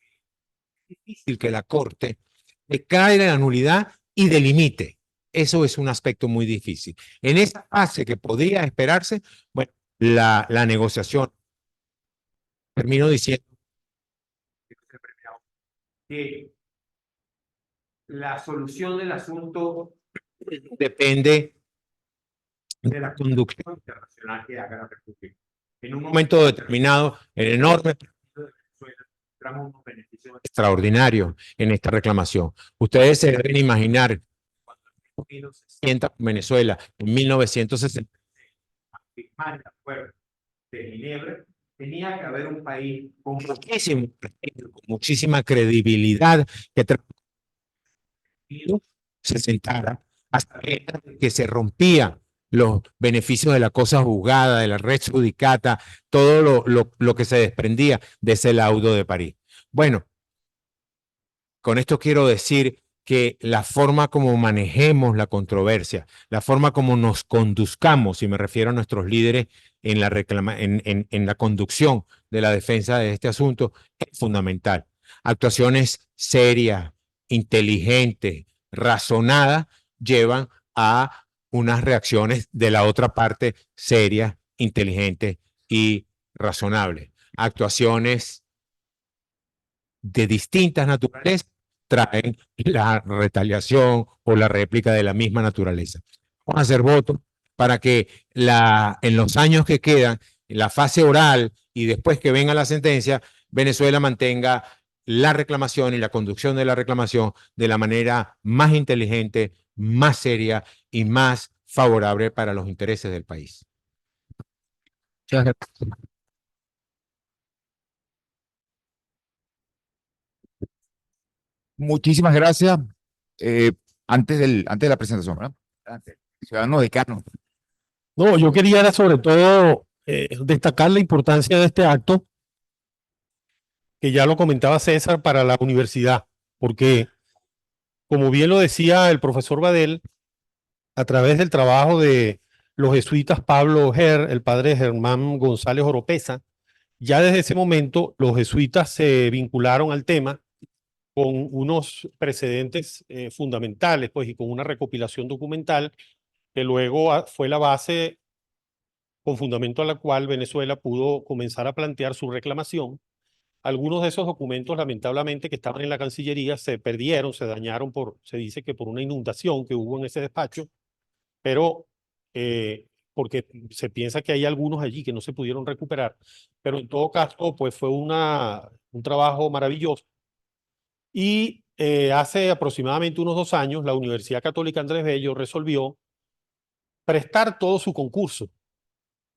es difícil que la Corte declare la nulidad y delimite. Eso es un aspecto muy difícil. En esa fase que podría esperarse, bueno, la negociación, termino diciendo que la solución del asunto depende de la conducción internacional que haga la República. En un momento determinado, el enorme partido de Venezuela trajo unos beneficios extraordinarios en esta reclamación. Ustedes se deben imaginar cuando Estados Unidos se sienta con Venezuela en 1966 a firmar el acuerdo de Ginebra, tenía que haber un país con muchísimo prestigio, con muchísima credibilidad que se sentara hasta que se rompía los beneficios de la cosa juzgada, de la res judicata, todo lo que se desprendía de ese laudo de París. Bueno, con esto quiero decir que la forma como manejemos la controversia, la forma como nos conduzcamos, y me refiero a nuestros líderes en la conducción de la defensa de este asunto, es fundamental. Actuaciones serias, inteligentes, razonadas, llevan a unas reacciones de la otra parte serias, inteligentes y razonables. Actuaciones de distintas naturalezas traen la retaliación o la réplica de la misma naturaleza. Vamos a hacer votos para que en los años que quedan, en la fase oral y después que venga la sentencia, Venezuela mantenga la reclamación y la conducción de la reclamación de la manera más inteligente, más seria y más favorable para los intereses del país. Muchas gracias. Muchísimas gracias. Antes de la presentación, ¿verdad? Adelante. Ciudadano decano. No, yo quería era sobre todo destacar la importancia de este acto, que ya lo comentaba César, para la universidad, porque como bien lo decía el profesor Badel, a través del trabajo de los jesuitas Pablo Ger, el padre Germán González Oropesa, ya desde ese momento los jesuitas se vincularon al tema con unos precedentes fundamentales, pues, y con una recopilación documental que luego fue la base con fundamento a la cual Venezuela pudo comenzar a plantear su reclamación. Algunos de esos documentos, lamentablemente, que estaban en la Cancillería, se perdieron, se dañaron se dice que por una inundación que hubo en ese despacho, pero porque se piensa que hay algunos allí que no se pudieron recuperar, pero en todo caso, pues fue un trabajo maravilloso. Y hace aproximadamente unos 2 años, la Universidad Católica Andrés Bello resolvió prestar todo su concurso,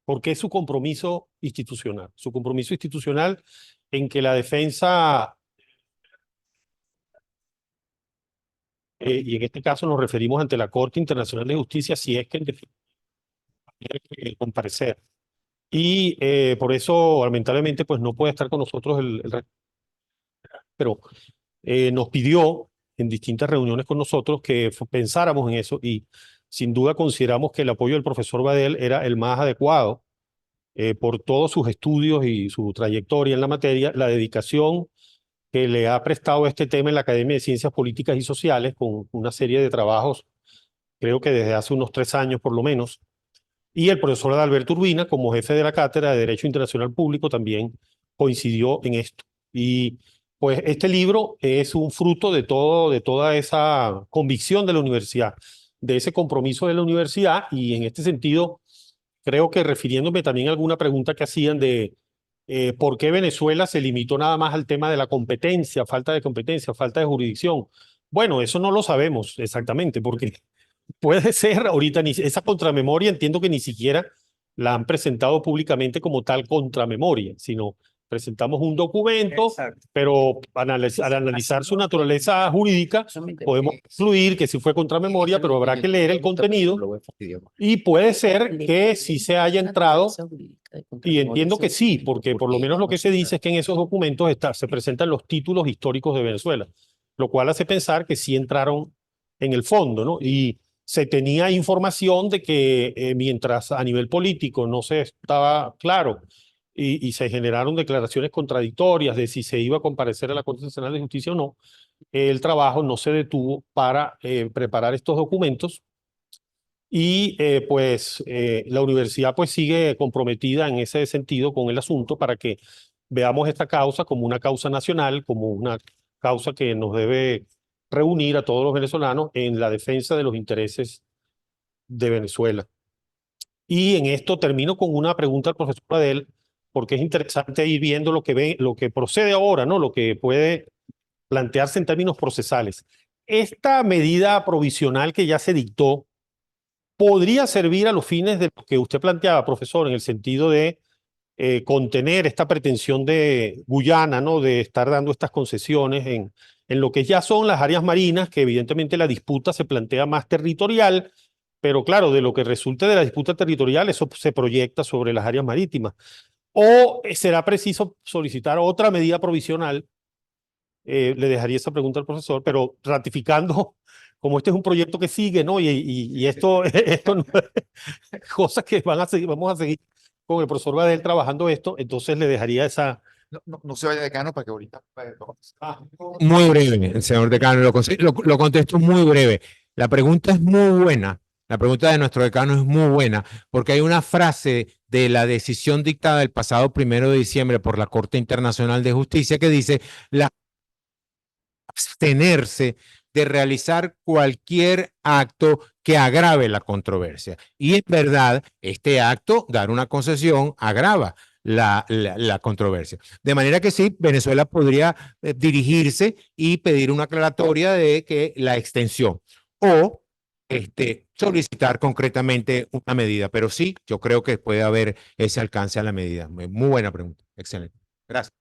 porque es su compromiso institucional en que la defensa y en este caso nos referimos ante la Corte Internacional de Justicia, si es que en definitiva tiene que comparecer. Y por eso, lamentablemente, pues no puede estar con nosotros pero nos pidió en distintas reuniones con nosotros que pensáramos en eso y sin duda consideramos que el apoyo del profesor Badel era el más adecuado por todos sus estudios y su trayectoria en la materia, la dedicación que le ha prestado este tema en la Academia de Ciencias Políticas y Sociales con una serie de trabajos, creo que desde hace unos 3 años por lo menos, y el profesor Adalberto Urbina, como jefe de la Cátedra de Derecho Internacional Público, también coincidió en esto. Y pues este libro es un fruto de toda esa convicción de la universidad, de ese compromiso de la universidad, y en este sentido, creo que refiriéndome también a alguna pregunta que hacían de por qué Venezuela se limitó nada más al tema de la competencia, falta de jurisdicción. Bueno, eso no lo sabemos exactamente, porque puede ser ahorita esa contramemoria, entiendo que ni siquiera la han presentado públicamente como tal contramemoria, sino presentamos un documento, pero al analizar su naturaleza jurídica, podemos concluir que sí fue contramemoria, pero habrá que leer el contenido y puede ser que sí se haya entrado, y entiendo que sí, porque por lo menos lo que se dice es que en esos documentos se presentan los títulos históricos de Venezuela, lo cual hace pensar que sí entraron en el fondo, ¿no? Y se tenía información de que mientras a nivel político no se estaba claro y se generaron declaraciones contradictorias de si se iba a comparecer a la Corte Nacional de Justicia o no, el trabajo no se detuvo para preparar estos documentos y pues la universidad pues sigue comprometida en ese sentido con el asunto para que veamos esta causa como una causa nacional, como una causa que nos debe reunir a todos los venezolanos en la defensa de los intereses de Venezuela. Y en esto termino con una pregunta al profesor Adel, porque es interesante ir viendo lo que procede ahora, ¿no? Lo que puede plantearse en términos procesales. Esta medida provisional que ya se dictó podría servir a los fines de lo que usted planteaba, profesor, en el sentido de contener esta pretensión de Guyana, ¿no? De estar dando estas concesiones en lo que ya son las áreas marinas, que evidentemente la disputa se plantea más territorial, pero claro, de lo que resulte de la disputa territorial, eso se proyecta sobre las áreas marítimas. ¿O será preciso solicitar otra medida provisional? Le dejaría esa pregunta al profesor, pero ratificando, como este es un proyecto que sigue, ¿no? Y esto no es cosas que vamos a seguir con el profesor Badel trabajando esto, entonces le dejaría esa... No se vaya, decano, para que ahorita... Muy breve, el señor decano, lo contesto muy breve. La pregunta es muy buena. La pregunta de nuestro decano es muy buena, porque hay una frase de la decisión dictada el pasado 1 de diciembre por la Corte Internacional de Justicia que dice abstenerse de realizar cualquier acto que agrave la controversia. Y en verdad, este acto, dar una concesión, agrava la controversia. De manera que sí, Venezuela podría dirigirse y pedir una aclaratoria de que la extensión o solicitar concretamente una medida. Pero sí, yo creo que puede haber ese alcance a la medida. Muy buena pregunta. Excelente. Gracias.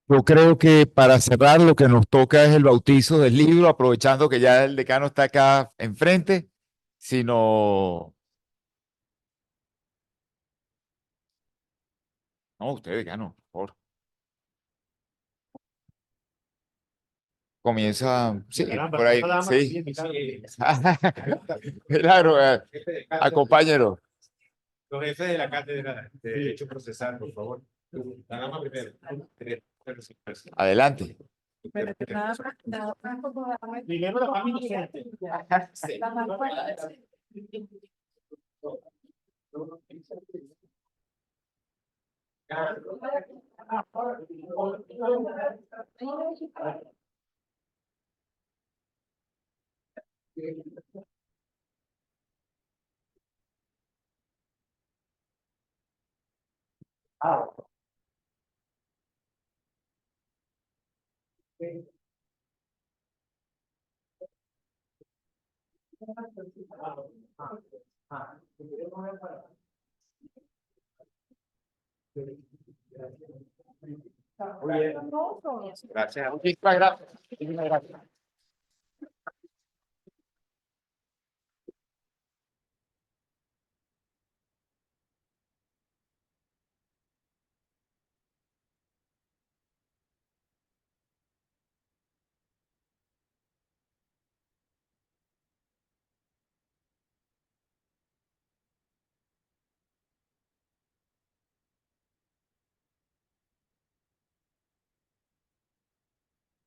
Yo creo que para cerrar lo que nos toca es el bautizo del libro, aprovechando que ya el decano está acá enfrente, sino... No, usted, decano, por favor. Comienza, sí, por ahí, sí. Claro, acompáñenos. Los jefes de la Cátedra de Derecho Procesal, por favor. La dama primero. Adelante. Primero la familia. Gracias. Muchísimas gracias.